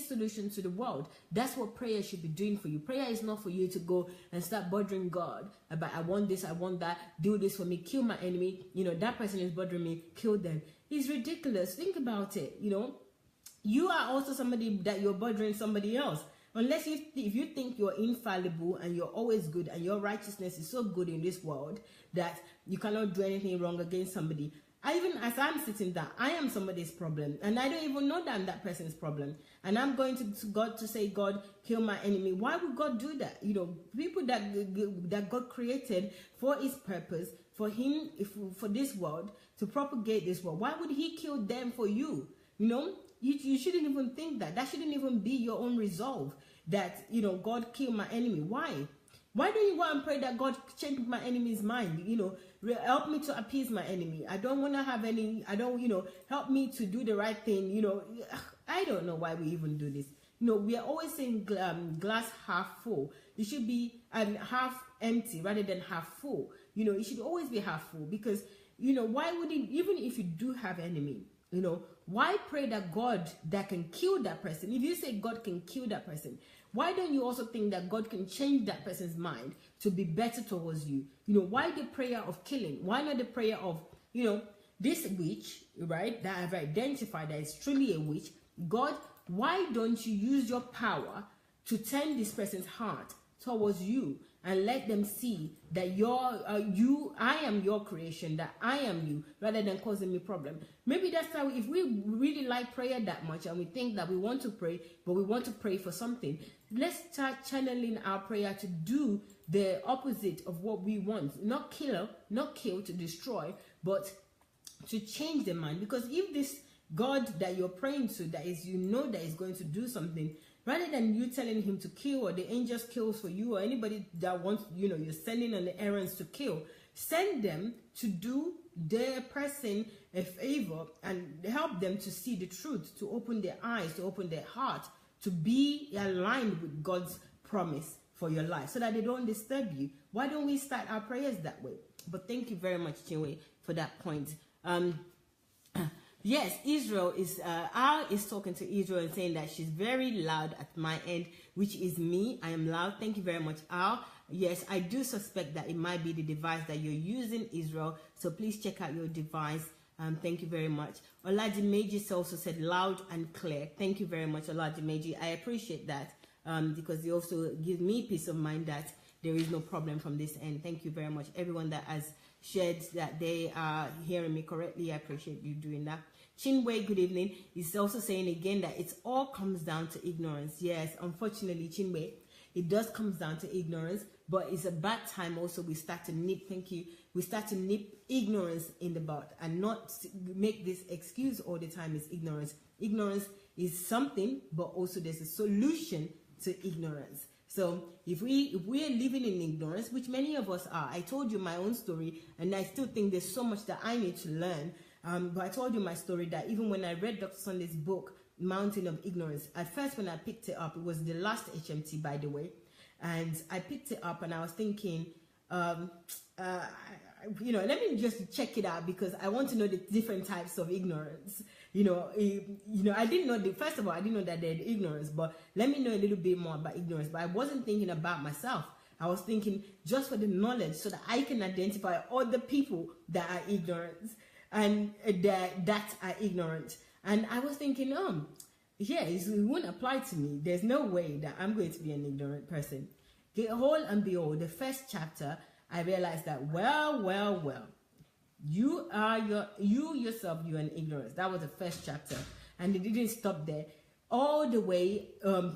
solution to the world. That's what prayer should be doing for you. Prayer is not for you to go and start bothering God about, I want this, I want that, do this for me, kill my enemy, that person is bothering me, kill them. It's ridiculous. Think about it. You are also somebody that you're bothering somebody else. Unless if you think you're infallible and you're always good and your righteousness is so good in this world that you cannot do anything wrong against somebody. Even as I'm sitting there, I am somebody's problem, and I don't even know that I'm that person's problem. And I'm going to God to say, God, kill my enemy. Why would God do that? People that God created for His purpose, for Him, for this world, to propagate this world. Why would He kill them for you? You shouldn't even think that. That shouldn't even be your own resolve. That God kill my enemy. Why? Why don't you go and pray that God change my enemy's mind? Help me to appease my enemy. I don't want to have any, help me to do the right thing. I don't know why we even do this. We are always saying glass half full. It should be half empty rather than half full. It should always be half full, because, why would it, even if you do have enemy, why pray that God that can kill that person? If you say God can kill that person, why don't you also think that God can change that person's mind to be better towards you? Why the prayer of killing? Why not the prayer of, this witch, right, that I've identified that is truly a witch? God, why don't you use your power to turn this person's heart towards you and let them see that I am your creation, that I am you, rather than causing me problem? Maybe that's how, if we really like prayer that much and we think that we want to pray, but we want to pray for something, let's start channeling our prayer to do the opposite of what we want. Not kill to destroy, but to change the mind. Because if this God that you're praying to, that is, that is going to do something, rather than you telling him to kill, or the angels kills for you, or anybody that wants, you're sending on the errands to kill, send them to do their person a favor and help them to see the truth, to open their eyes, to open their heart, to be aligned with God's promise for your life, so that they don't disturb you. Why don't we start our prayers that way? But thank you very much, Chinwe, for that point. Yes, Israel is, Al is talking to Israel and saying that she's very loud at my end, which is me. I am loud. Thank you very much, Al. Yes, I do suspect that it might be the device that you're using, Israel. So please check out your device. Thank you very much. Oladimeji also said loud and clear. Thank you very much, Oladimeji. I appreciate that because you also give me peace of mind that there is no problem from this end. Thank you very much, everyone that has shared that they are hearing me correctly. I appreciate you doing that. Chinwe, good evening, is also saying again that it all comes down to ignorance. Yes, unfortunately, Chinwe, it does comes down to ignorance, but it's a bad time also we start to nip, thank you, we start to nip ignorance in the bud and not make this excuse all the time is ignorance. Ignorance is something, but also there's a solution to ignorance. So if we are living in ignorance, which many of us are, I told you my own story, and I still think there's so much that I need to learn. But I told you my story that even when I read Dr. Sunday's book, Mountain of Ignorance, at first when I picked it up, it was the last HMT, by the way, and I picked it up and I was thinking, you know, let me just check it out because I want to know the different types of ignorance. You know, I didn't know first of all, I didn't know that they had ignorance, but let me know a little bit more about ignorance. But I wasn't thinking about myself. I was thinking just for the knowledge so that I can identify other people that are ignorant and that are ignorant. And I was thinking, yeah, it won't apply to me. There's no way that I'm going to be an ignorant person. Behold and behold, the first chapter, I realized that, well, you yourself, you're an ignorance. That was the first chapter. And it didn't stop there. All the way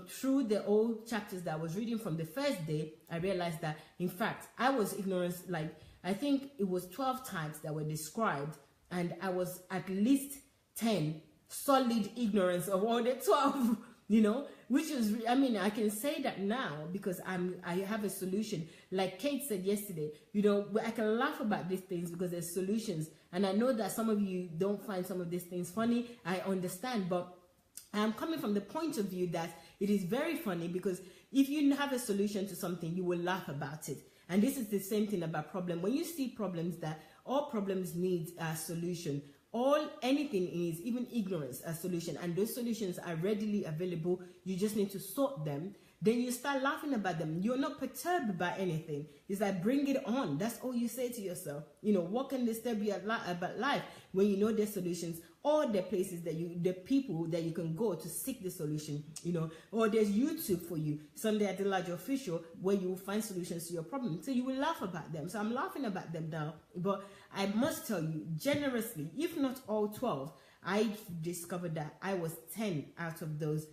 through the old chapters that I was reading from the first day, I realized that, in fact, I was ignorant, like, I think it was 12 types that were described, and I was at least 10 solid ignorance of all the 12, you know, which is, I mean, I can say that now because I have a solution. Like Kate said yesterday, you know, I can laugh about these things because there's solutions. And I know that some of you don't find some of these things funny. I understand, but I'm coming from the point of view that it is very funny because if you have a solution to something, you will laugh about it. And this is the same thing about problem. When you see problems, that all problems need a solution. Anything is, even ignorance, a solution, and those solutions are readily available. You just need to sort them. Then you start laughing about them. You're not perturbed by anything. It's like, bring it on. That's all you say to yourself. You know, what can disturb you about life when you know there's solutions, or the places that the people that you can go to seek the solution, you know, or there's YouTube for you, Sunday at the Large Official, where you will find solutions to your problem. So you will laugh about them. So I'm laughing about them now, but I must tell you, generously, if not all 12, I discovered that I was 10 out of those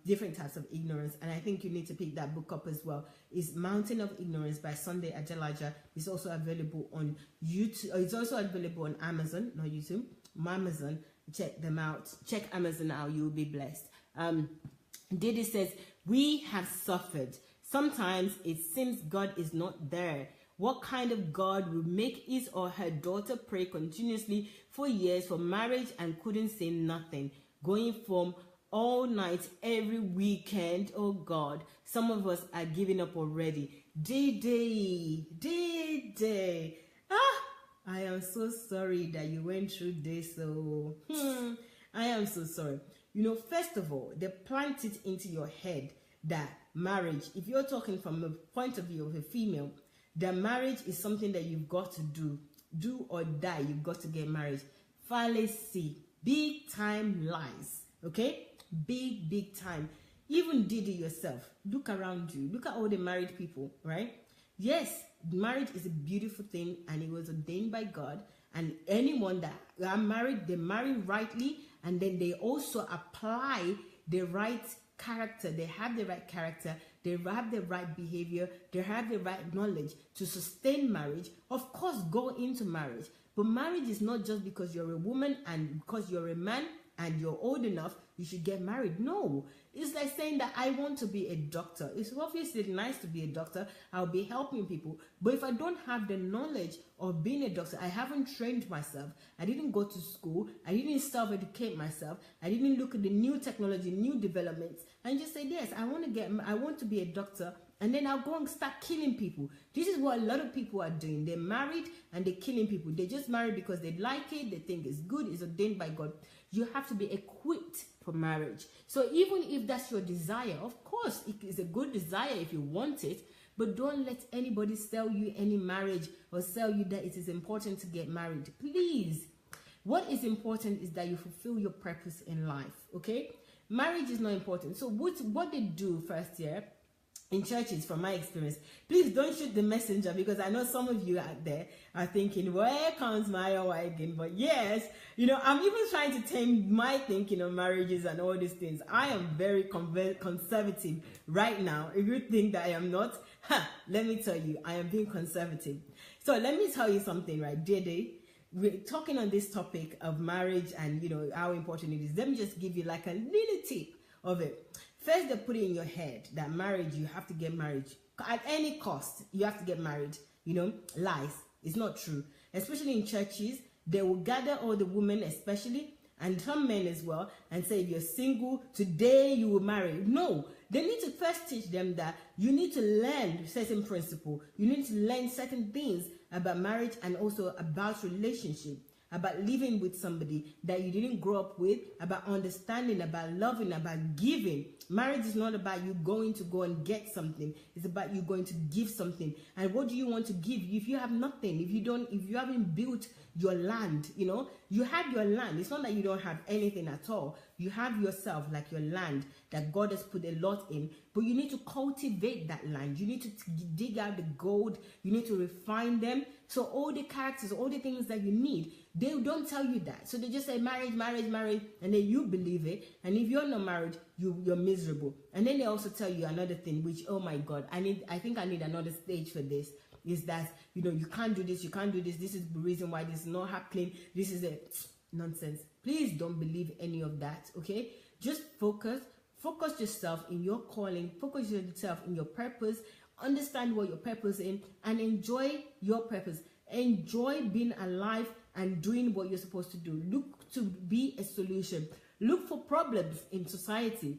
different types of ignorance, and I think you need to pick that book up as well. It's Mountain of Ignorance by Sunday Adelaja. It's also available on YouTube. It's also available on Amazon, not YouTube, Amazon. Check them out. Check Amazon out. You'll be blessed. Didi says, we have suffered. Sometimes it seems God is not there. What kind of God will make his or her daughter pray continuously for years for marriage and couldn't say nothing? Going from all night, every weekend. Oh God, some of us are giving up already. Day. I am so sorry that you went through this. So I am so sorry. You know, first of all, they plant it into your head that marriage, if you're talking from the point of view of a female, that marriage is something that you've got to do or die. You've got to get married. Fallacy, big time lies. Okay, big time. Even Didi yourself, look around you, look at all the married people, right? Yes, marriage is a beautiful thing, and it was ordained by God, and anyone that are married, they marry rightly, and then they also apply the right character. They have the right character, they have the right behavior, they have the right knowledge to sustain marriage. Of course, go into marriage, but marriage is not just because you're a woman and because you're a man and you're old enough, you should get married. No, it's like saying that I want to be a doctor. It's obviously nice to be a doctor. I'll be helping people. But if I don't have the knowledge of being a doctor, I haven't trained myself, I didn't go to school, I didn't self-educate myself, I didn't look at the new technology, new developments, and just say, yes, I want to be a doctor, and then I'll go and start killing people. This is what a lot of people are doing. They're married and they're killing people. They just marry because they like it, they think it's good, it's ordained by God. You have to be equipped for marriage. So even if that's your desire, of course, it is a good desire if you want it, but don't let anybody sell you any marriage or sell you that it is important to get married. Please. What is important is that you fulfill your purpose in life, okay? Marriage is not important. So what they do first year in churches, from my experience. Please don't shoot the messenger, because I know some of you out there are thinking, where comes my again? But yes, I'm even trying to tame my thinking on marriages and all these things. I am very conservative right now. If you think that I am not, let me tell you, I am being conservative. So let me tell you something, right, Dede? We're talking on this topic of marriage and how important it is. Let me just give you like a little tip of it. First, they put it in your head that marriage, you have to get married at any cost. You have to get married. Lies. It's not true. Especially in churches, they will gather all the women, especially, and some men as well, and say, if you're single, today you will marry. No, they need to first teach them that you need to learn certain principles. You need to learn certain things about marriage and also about relationship, about living with somebody that you didn't grow up with, about understanding, about loving, about giving. Marriage is not about you going to go and get something. It's about you going to give something. And what do you want to give? If you have nothing, if you haven't built your land, you have your land. It's not that you don't have anything at all. You have yourself, like your land that God has put a lot in, but you need to cultivate that land. You need to dig out the gold. You need to refine them. So all the characters, all the things that you need, they don't tell you that. So they just say marriage, marriage, marriage, and then you believe it. And if you're not married, you're miserable. And then they also tell you another thing, which, oh my God, I think I need another stage for this. Is that, you can't do this, you can't do this. This is the reason why this is not happening. This is nonsense. Please don't believe any of that, okay? Just focus yourself in your calling, focus yourself in your purpose, understand what your purpose is, and enjoy your purpose. Enjoy being alive and doing what you're supposed to do. Look to be a solution. Look for problems in society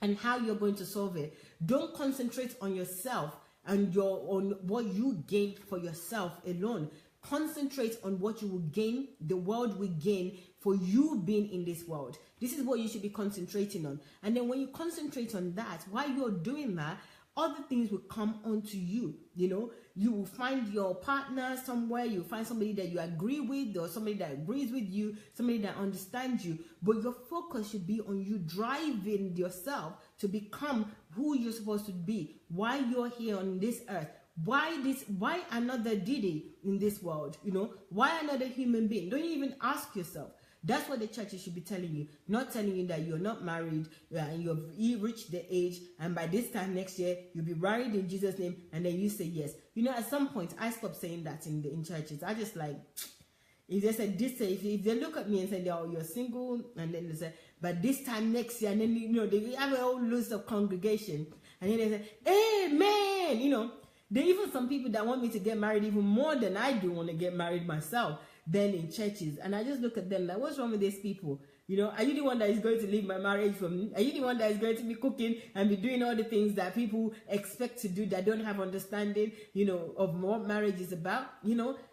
and how you're going to solve it. Don't concentrate on yourself and on what you gain for yourself alone. Concentrate on what you will gain, the world will gain for you being in this world. This is what you should be concentrating on. And then when you concentrate on that, while you're doing that, other things will come onto you. You will find your partner somewhere, you'll find somebody that you agree with, or somebody that agrees with you, somebody that understands you. But your focus should be on you driving yourself to become who you're supposed to be. Why you're here on this earth. Why another Didi in this world? Why another human being? Don't you even ask yourself. That's what the churches should be telling you, not telling you that you're not married and you've reached the age and by this time next year you'll be married in Jesus' name, and then you say yes. At some point I stopped saying that in churches. I just like, if they said this, if they look at me and say, oh, you're single, and then they say, but this time next year, and then they have a whole list of congregation, and then they say, amen. There are even some people that want me to get married even more than I do want to get married myself. Then in churches, and I just look at them like, what's wrong with these people? Are you the one that is going to leave my marriage for me? Are you the one that is going to be cooking and be doing all the things that people expect to do that don't have understanding, of what marriage is about?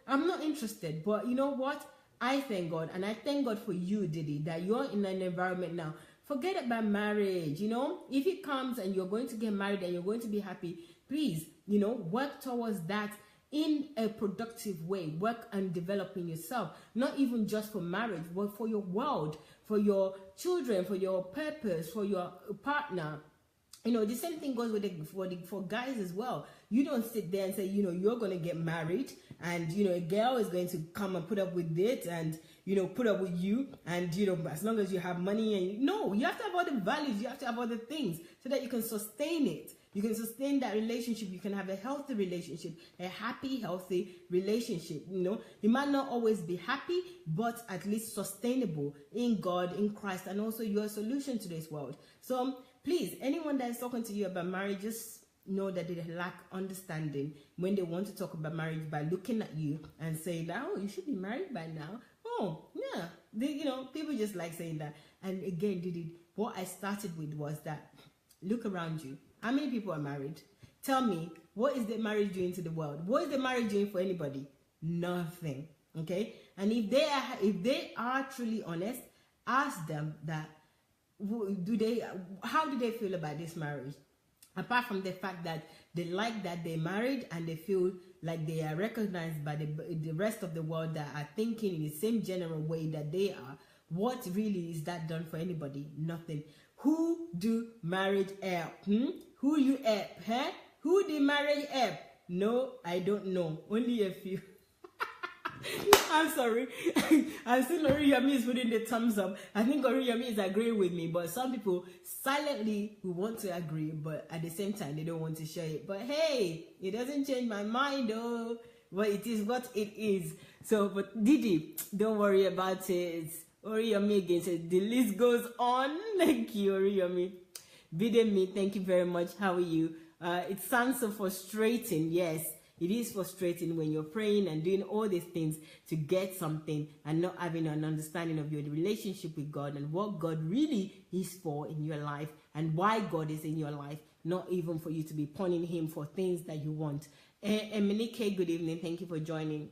I'm not interested. But you know what? I thank God, and I thank God for you, Didi, that you're in an environment now. Forget about marriage. If it comes and you're going to get married and you're going to be happy, please, work towards that in a productive way. Work and developing yourself, not even just for marriage, but for your world, for your children, for your purpose, for your partner. The same thing goes with for guys as well. You don't sit there and say, you're going to get married and, a girl is going to come and put up with it and, put up with you and, as long as you have money and no, you have to have other values. You have to have other things so that you can sustain it. You can sustain that relationship. You can have a healthy relationship, a happy, healthy relationship. You might not always be happy, but at least sustainable in God, in Christ, and also your solution to this world. So please, anyone that is talking to you about marriage, just know that they lack understanding when they want to talk about marriage by looking at you and saying that, oh, you should be married by now. Oh, yeah. People just like saying that. And again, what I started with was that look around you. How many people are married? Tell me, what is the marriage doing to the world? What is the marriage doing for anybody? Nothing. Okay? And if they are truly honest, ask them that how do they feel about this marriage? Apart from the fact that they like that they're married and they feel like they are recognized by the rest of the world that are thinking in the same general way that they are, what really is that done for anybody? Nothing. Who do marriage help? Who you help, huh? Who the marriage help? No, I don't know. Only a few. I'm sorry. I see Oriyomi is putting the thumbs up. I think Oriyomi is agreeing with me, but some people silently will want to agree, but at the same time they don't want to share it. But hey, it doesn't change my mind though. But it is what it is. So, but Didi, don't worry about it. Oriyomi again says the list goes on. Thank you, Oriyomi. Bidemi, thank you very much. How are you? It sounds so frustrating. Yes, it is frustrating when you're praying and doing all these things to get something and not having an understanding of your relationship with God and what God really is for in your life and why God is in your life, not even for you to be pointing Him for things that you want. Emenike, good evening. Thank you for joining.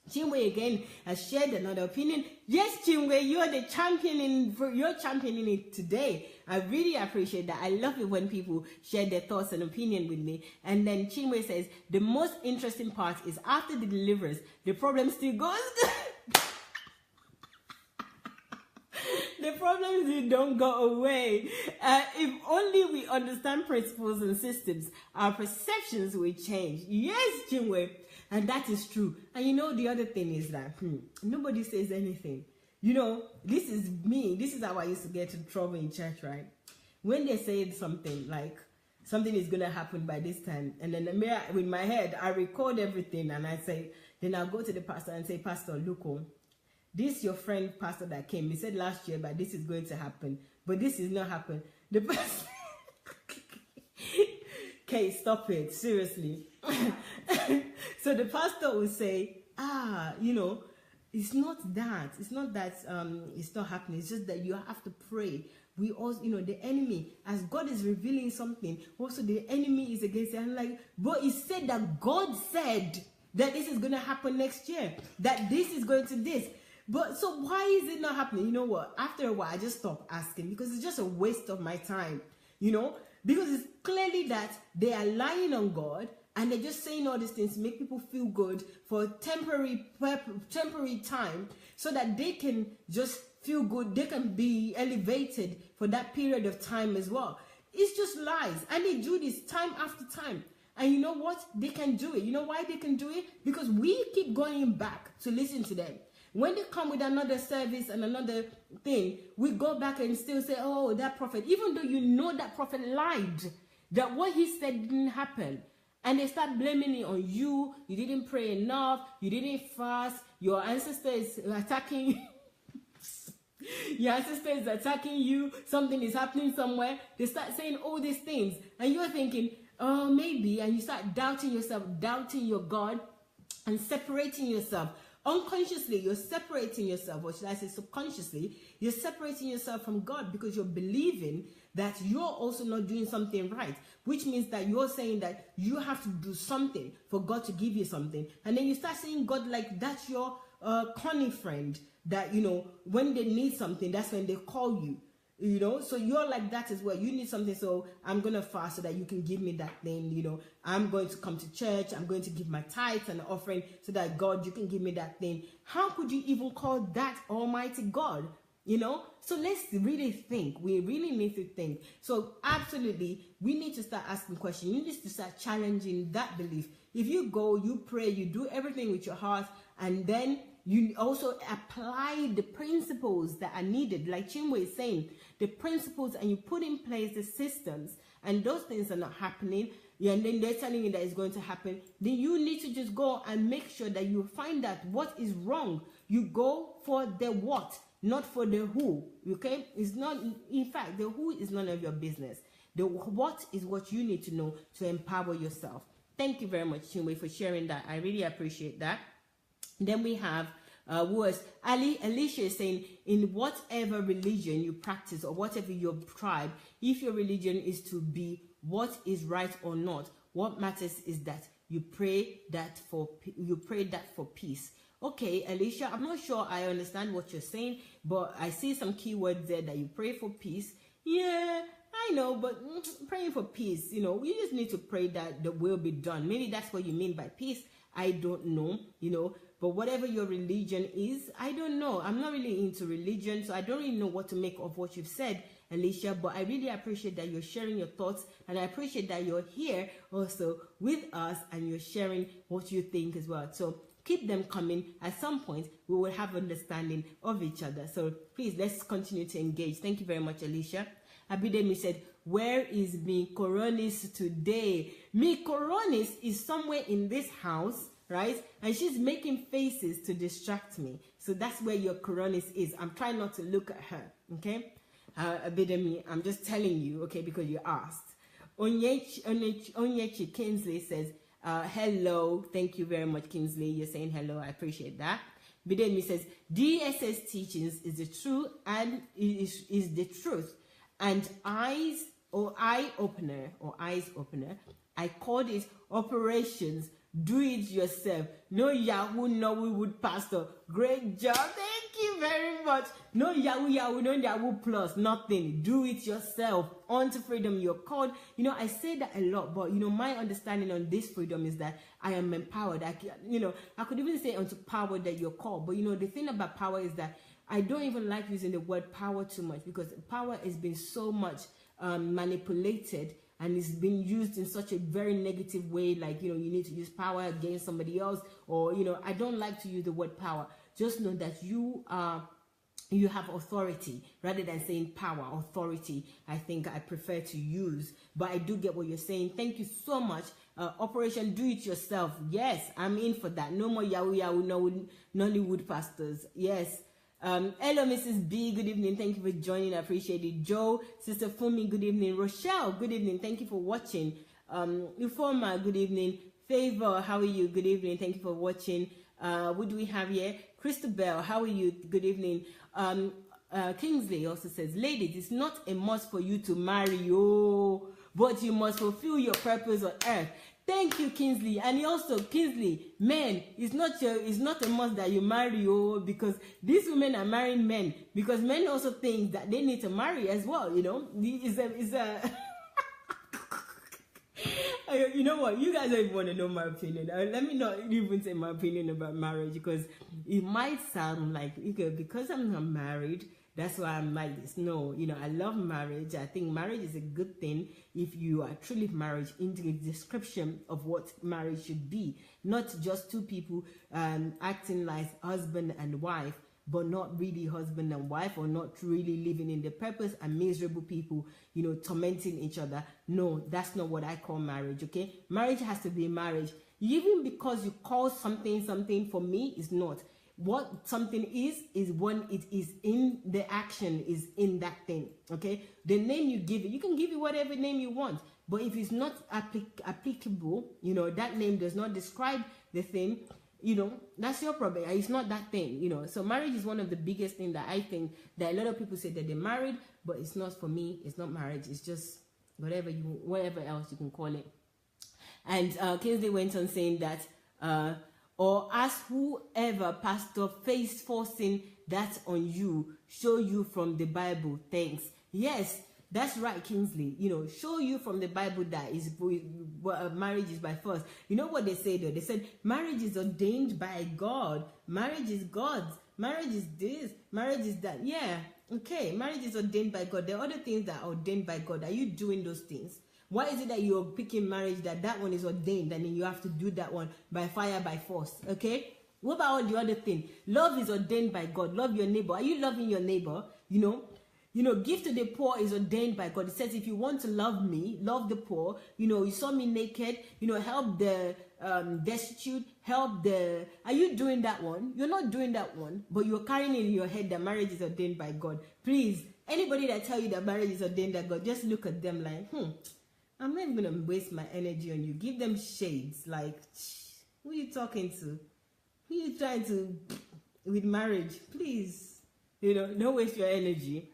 Chinwe again has shared another opinion. Yes, Chinwe, you're championing it today. I really appreciate that. I love it when people share their thoughts and opinion with me. And then Chinwe says, the most interesting part is after the deliverance, the problem still goes. The problems don't go away. If only we understand principles and systems, our perceptions will change. Yes, Chinwe. And that is true. And you know, the other thing is that nobody says anything. You know, this is me. This is how I used to get in trouble in church, right? When they say something like, something is going to happen by this time. And then with my head, I record everything. And I say, then I'll go to the pastor and say, Pastor, look, this your friend pastor that came. He said last year, but this is going to happen. But this is not happening. The pastor... Okay, stop it. Seriously. So the pastor will say, you know, it's not that. It's not that it's not happening. It's just that you have to pray. We also, you know, the enemy, as God is revealing something, also the enemy is against it. I'm like, but he said that God said that this is going to happen next year. That this is going to this. But so why is it not happening? You know what? After a while, I just stopped asking because it's just a waste of my time. You know? Because it's clearly that they are lying on God and they're just saying all these things to make people feel good for temporary time so that they can just feel good. They can be elevated for that period of time as well. It's just lies. And they do this time after time. And you know what? They can do it. You know why they can do it? Because we keep going back to listen to them. When they come with another service and another thing, we go back and still say, oh, that prophet, even though you know that prophet lied, that what he said didn't happen. And they start blaming it on you. You didn't pray enough. You didn't fast. Your ancestor is attacking your ancestor is attacking you. Something is happening somewhere. They start saying all these things. And you're thinking, oh, maybe. And you start doubting yourself, doubting your God, and separating yourself. Unconsciously, you're separating yourself, or should I say subconsciously, you're separating yourself from God because you're believing that you're also not doing something right, which means that you're saying that you have to do something for God to give you something. And then you start saying God like that's your conning friend that, you know, when they need something, that's when they call you. You know, so you're like that as well. You need something, so I'm going to fast so that you can give me that thing. You know, I'm going to come to church. I'm going to give my tithes and offering so that God, you can give me that thing. How could you even call that Almighty God? You know, so let's really think. We really need to think. So absolutely, we need to start asking questions. You need to start challenging that belief. If you go, you pray, you do everything with your heart, and then you also apply the principles that are needed, like Chinwe is saying, the principles, and you put in place the systems, and those things are not happening, and then they're telling you that it's going to happen, then you need to just go and make sure that you find out what is wrong. You go for the what, not for the who, okay? It's not, in fact, the who is none of your business. The what is what you need to know to empower yourself. Thank you very much, Chinwe, for sharing that. I really appreciate that. Then we have was Alicia is saying, in whatever religion you practice or whatever your tribe, if your religion is to be what is right or not, what matters is that you pray that for peace. Okay, Alicia, I'm not sure I understand what you're saying, but I see some keywords there that you pray for peace. Yeah, I know, but praying for peace, you know, you just need to pray that the will be done. Maybe that's what you mean by peace. I don't know, you know. But whatever your religion is, I don't know. I'm not really into religion, so I don't really know what to make of what you've said, Alicia. But I really appreciate that you're sharing your thoughts, and I appreciate that you're here also with us and you're sharing what you think as well. So keep them coming. At some point, we will have understanding of each other. So please, let's continue to engage. Thank you very much, Alicia. Abidemi said, where is Mi Coronis today? Mi Coronis is somewhere in this house, right? And she's making faces to distract me. So that's where your Coronis is. I'm trying not to look at her, okay? Abidemi, I'm just telling you, okay, because you asked. Onyechi Kinsley says, hello. Thank you very much, Kinsley. You're saying hello. I appreciate that. Bidemi says, DSS teachings is the truth and is the truth. And eye opener, I called it operations. Do it yourself. No Yahoo, no we would pastor. Great job. Thank you very much. No Yahoo, no Yahoo plus, nothing. Do it yourself. Unto freedom you're called. You know, I say that a lot, but you know, my understanding on this freedom is that I am empowered. I could even say unto power that you're called. But you know, the thing about power is that I don't even like using the word power too much, because power has been so much manipulated, and it's been used in such a very negative way, like, you know, you need to use power against somebody else, or, you know, I don't like to use the word power. Just know that you have authority rather than saying power. Authority, I think I prefer to use, but I do get what you're saying. Thank you so much. Operation Do It Yourself. Yes, I'm in for that. No more Yahoo, no Nollywood pastors. Yes. Hello, Mrs. B. Good evening. Thank you for joining. I appreciate it. Joe, Sister Fumi. Good evening. Rochelle. Good evening. Thank you for watching. Uforma. Good evening. Favor. How are you? Good evening. Thank you for watching. What do we have here? Christabel. How are you? Good evening. Kingsley also says, ladies, it's not a must for you to marry, but you must fulfill your purpose on earth. Thank you, Kingsley. And also, Kingsley, men, it's not a must that you marry, because these women are marrying men, because men also think that they need to marry as well, you know. You know what? You guys don't even want to know my opinion. Let me not even say my opinion about marriage, because it might sound like, because I'm not married, that's why I'm like this. No, you know, I love marriage. I think marriage is a good thing if you are truly married into the description of what marriage should be. Not just two people acting like husband and wife, but not really husband and wife, or not really living in the purpose, and miserable people, you know, tormenting each other. No, that's not what I call marriage, okay? Marriage has to be marriage. Even because you call something, for me, is not. What something is when it is in the action, is in that thing, okay? The name you give it, you can give it whatever name you want, but if it's not applicable, you know, that name does not describe the thing, you know, that's your problem. It's not that thing, you know. So marriage is one of the biggest things that I think that a lot of people say that they're married, but it's not. For me, it's not marriage. It's just whatever else you can call it. And Kingsley went on saying that, or ask whoever pastor face forcing that on you, show you from the Bible. Thanks. Yes, that's right, Kingsley. You know, show you from the Bible that is marriage is by force. You know what they say though? They said marriage is ordained by God. Marriage is God's. Marriage is this. Marriage is that. Yeah, okay. Marriage is ordained by God. There are other things that are ordained by God. Are you doing those things? Why is it that you're picking marriage that one is ordained and then you have to do that one by fire, by force? Okay? What about all the other thing? Love is ordained by God. Love your neighbor. Are you loving your neighbor? You know, give to the poor is ordained by God. It says, if you want to love me, love the poor. You know, you saw me naked. You know, help the destitute. Are you doing that one? You're not doing that one, but you're carrying in your head that marriage is ordained by God. Please, anybody that tell you that marriage is ordained by God, just look at them like, I'm not even going to waste my energy on you. Give them shades. Like, who are you talking to? Who are you trying to, with marriage? Please, you know, don't waste your energy.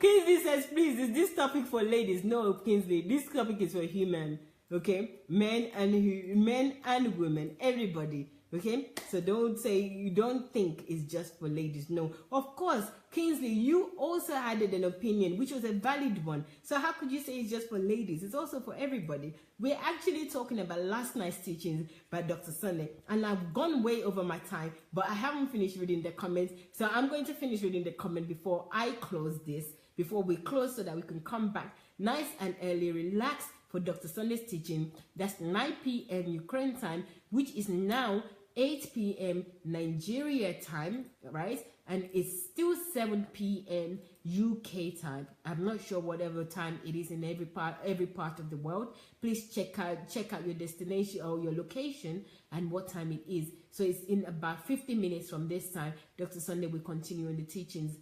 Kingsley says, please, is this topic for ladies? No, Kingsley, this topic is for human. Okay? Men and women, everybody. Okay, so you don't think it's just for ladies. No, of course, Kingsley, you also added an opinion, which was a valid one. So how could you say it's just for ladies? It's also for everybody. We're actually talking about last night's teachings by Dr. Sunday, and I've gone way over my time, but I haven't finished reading the comments. So I'm going to finish reading the comment before I close this, before we close, so that we can come back nice and early, relax for Dr. Sunday's teaching. That's 9 p.m. Ukraine time, which is now 8 p.m. Nigeria time, right? And it's still 7 p.m. UK time. I'm not sure whatever time it is in every part of the world. Please check out your destination or your location and what time it is. So it's in about 50 minutes from this time. Dr. Sunday will continue in the teachings.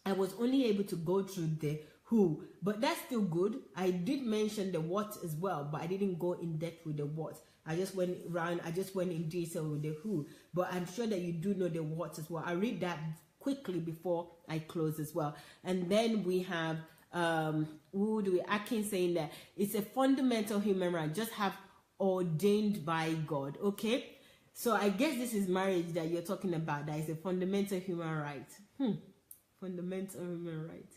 I was only able to go through the who, but that's still good. I did mention the what as well, but I didn't go in depth with the what. I just went in detail with the who, but I'm sure that you do know the what as well. I read that quickly before I close as well. And then we have Akin saying that it's a fundamental human right, just have ordained by God. Okay, so I guess this is marriage that you're talking about. That is a fundamental human right. Fundamental human right.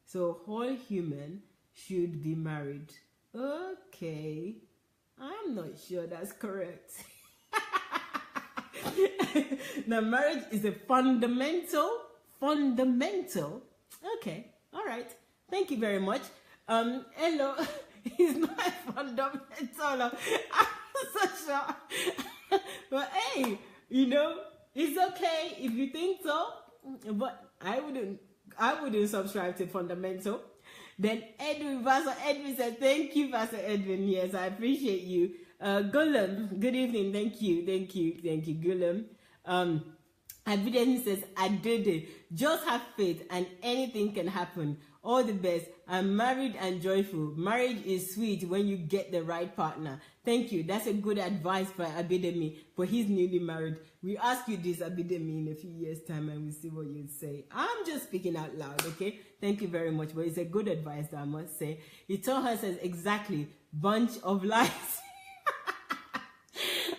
So all human should be married. Okay, I'm not sure that's correct. Now, marriage is a fundamental. Okay, all right. Thank you very much. Hello, it's not fundamental. I'm so sure. But hey, it's okay if you think so. But I wouldn't subscribe to fundamental. Then Pastor Edwin said, thank you, Pastor Edwin. Yes, I appreciate you. Gulam, good evening. Thank you, Gulam. Abidemi says, I did it. Just have faith and anything can happen. All the best. I'm married and joyful. Marriage is sweet when you get the right partner. Thank you. That's a good advice by Abidemi, but he's newly married. We ask you this, Abidemi, in a few years' time, and we'll see what you say. I'm just speaking out loud, okay? Thank you very much, but it's a good advice, I must say. Itoha says, exactly, bunch of lies.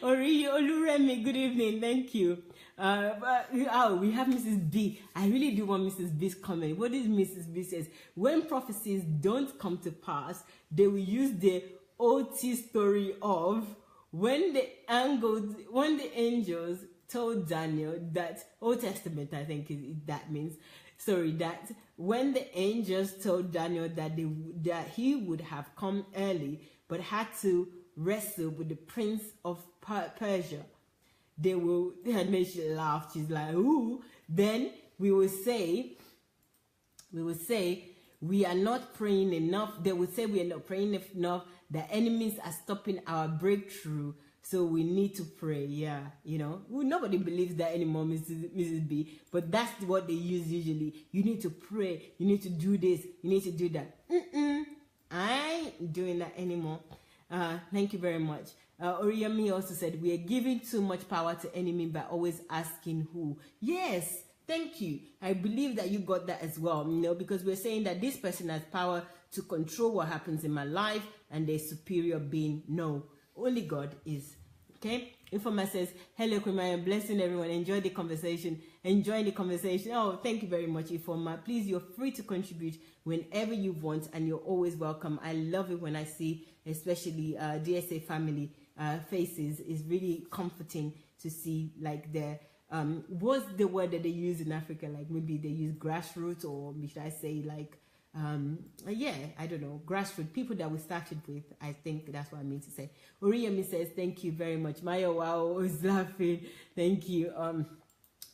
Oriyo Oluremi, good evening, thank you. We have Mrs. B. I really do want Mrs. B's comment. What is Mrs. B says? When prophecies don't come to pass, they will use the OT story of when the angels told Daniel that Old Testament, I think that means. Sorry, that when the angels told Daniel that he would have come early, but had to wrestle with the prince of Persia. And then she laughed. She's like, ooh. Then we will say, we are not praying enough. They will say we are not praying enough. The enemies are stopping our breakthrough. So we need to pray. Yeah, nobody believes that anymore, Mrs. B. But that's what they use usually. You need to pray. You need to do this. You need to do that. I ain't doing that anymore. Thank you very much. Oriyami also said, we are giving too much power to enemy by always asking who. Yes, thank you. I believe that you got that as well, because we're saying that this person has power to control what happens in my life and their superior being. No, only God is. Okay? Informa says, hello, Kumaya, blessing everyone. Enjoy the conversation. Oh, thank you very much, Informa. Please, you're free to contribute whenever you want, and you're always welcome. I love it when I see, especially DSA family faces. It's really comforting to see, like, what's the word that they use in Africa? Like, maybe they use grassroots, or should I say, like, I don't know, grassroots, people that we started with. I think that's what I mean to say. Oriyemi says, thank you very much. Maya Wow is laughing. Thank you.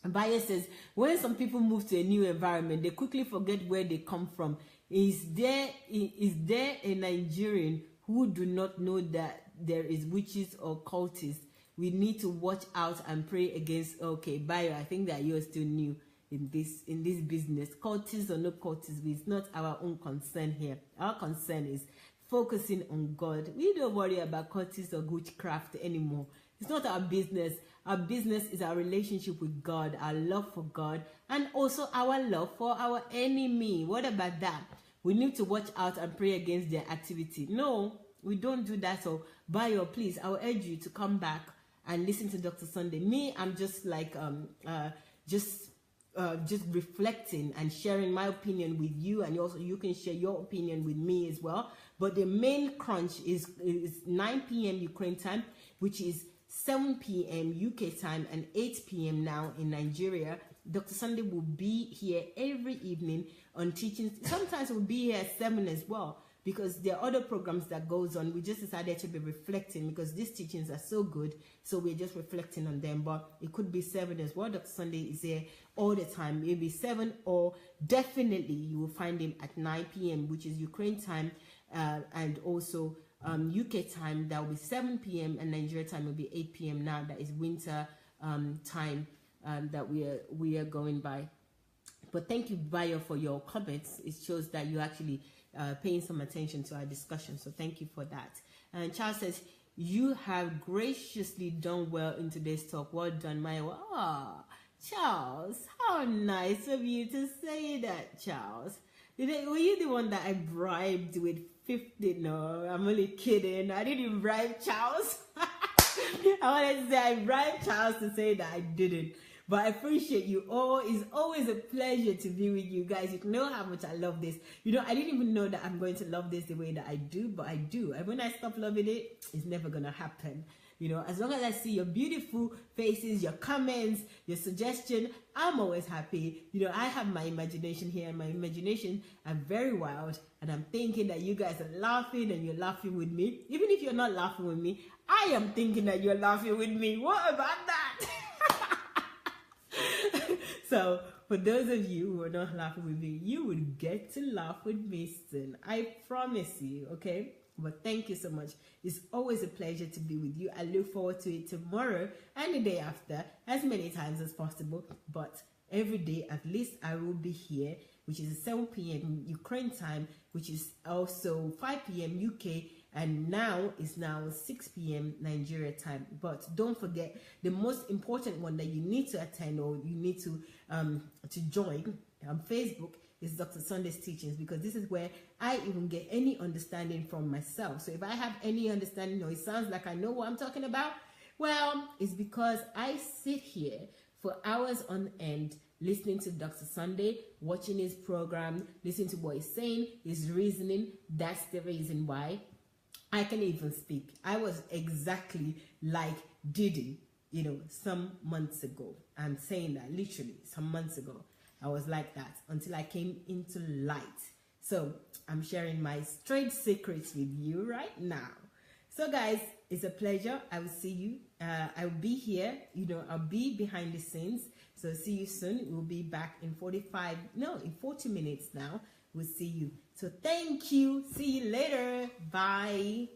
Baye says, when some people move to a new environment, they quickly forget where they come from. Is there a Nigerian who do not know that there is witches or cultists? We need to watch out and pray against. Okay, Bayo, I think that you're still new in this business. Cultists or no cultists, it's not our own concern here. Our concern is focusing on God. We don't worry about cultists or witchcraft anymore. It's not our business. Our business is our relationship with God, our love for God, and also our love for our enemy. What about that? We need to watch out and pray against their activity. No, we don't do that. So, Bayo, please, I will urge you to come back and listen to Dr. Sunday. Me, I'm just like just reflecting and sharing my opinion with you, and also you can share your opinion with me as well. But the main crunch is 9 p.m. Ukraine time, which is 7 p.m. UK time and 8 p.m. now in Nigeria. Dr. Sunday will be here every evening on teaching. Sometimes we'll be here at 7 as well, because there are other programs that goes on. We just decided to be reflecting because these teachings are so good, so we're just reflecting on them. But it could be 7 as well. Dr. Sunday is here all the time. Maybe 7, or definitely you will find him at 9 p.m., which is Ukraine time, and also UK time. That will be 7 p.m. and Nigeria time will be 8 p.m. now. That is winter time that we are going by. But thank you, Bayo, for your comments. It shows that you actually paying some attention to our discussion, so thank you for that. And Charles says, you have graciously done well in today's talk. Well done, Maya. Ah, Charles, how nice of you to say that, Charles. Were you the one that I bribed with 50? No, I'm only kidding. I didn't bribe Charles. I wanted to say I bribed Charles to say that I didn't. But I appreciate you all. It's always a pleasure to be with you guys. You know how much I love this. You know, I didn't even know that I'm going to love this the way that I do, but I do. And when I stop loving it, it's never going to happen. You know, as long as I see your beautiful faces, your comments, your suggestion, I'm always happy. You know, I have my imagination here, and my imagination are very wild. And I'm thinking that you guys are laughing, and you're laughing with me. Even if you're not laughing with me, I am thinking that you're laughing with me. What about that? So, for those of you who are not laughing with me, you will get to laugh with me soon. I promise you, okay? But thank you so much. It's always a pleasure to be with you. I look forward to it tomorrow and the day after, as many times as possible. But every day, at least, I will be here, which is 7 p.m. Ukraine time, which is also 5 p.m. UK, and now is 6 p.m. Nigeria time. But don't forget, the most important one that you need to attend, or you need to join on Facebook, is Dr. Sunday's teachings, because this is where I even get any understanding from myself. So if I have any understanding, or it sounds like I know what I'm talking about, well, it's because I sit here for hours on end listening to Dr. Sunday, watching his program, listening to what he's saying, his reasoning. That's the reason why I can even speak. I was exactly like Diddy, you know, some months ago. I'm saying that literally some months ago. I was like that until I came into light. So I'm sharing my straight secrets with you right now. So guys, it's a pleasure. I will see you. I will be here. You know, I'll be behind the scenes. So see you soon. We'll be back in 40 minutes now. We'll see you. So thank you. See you later. Bye.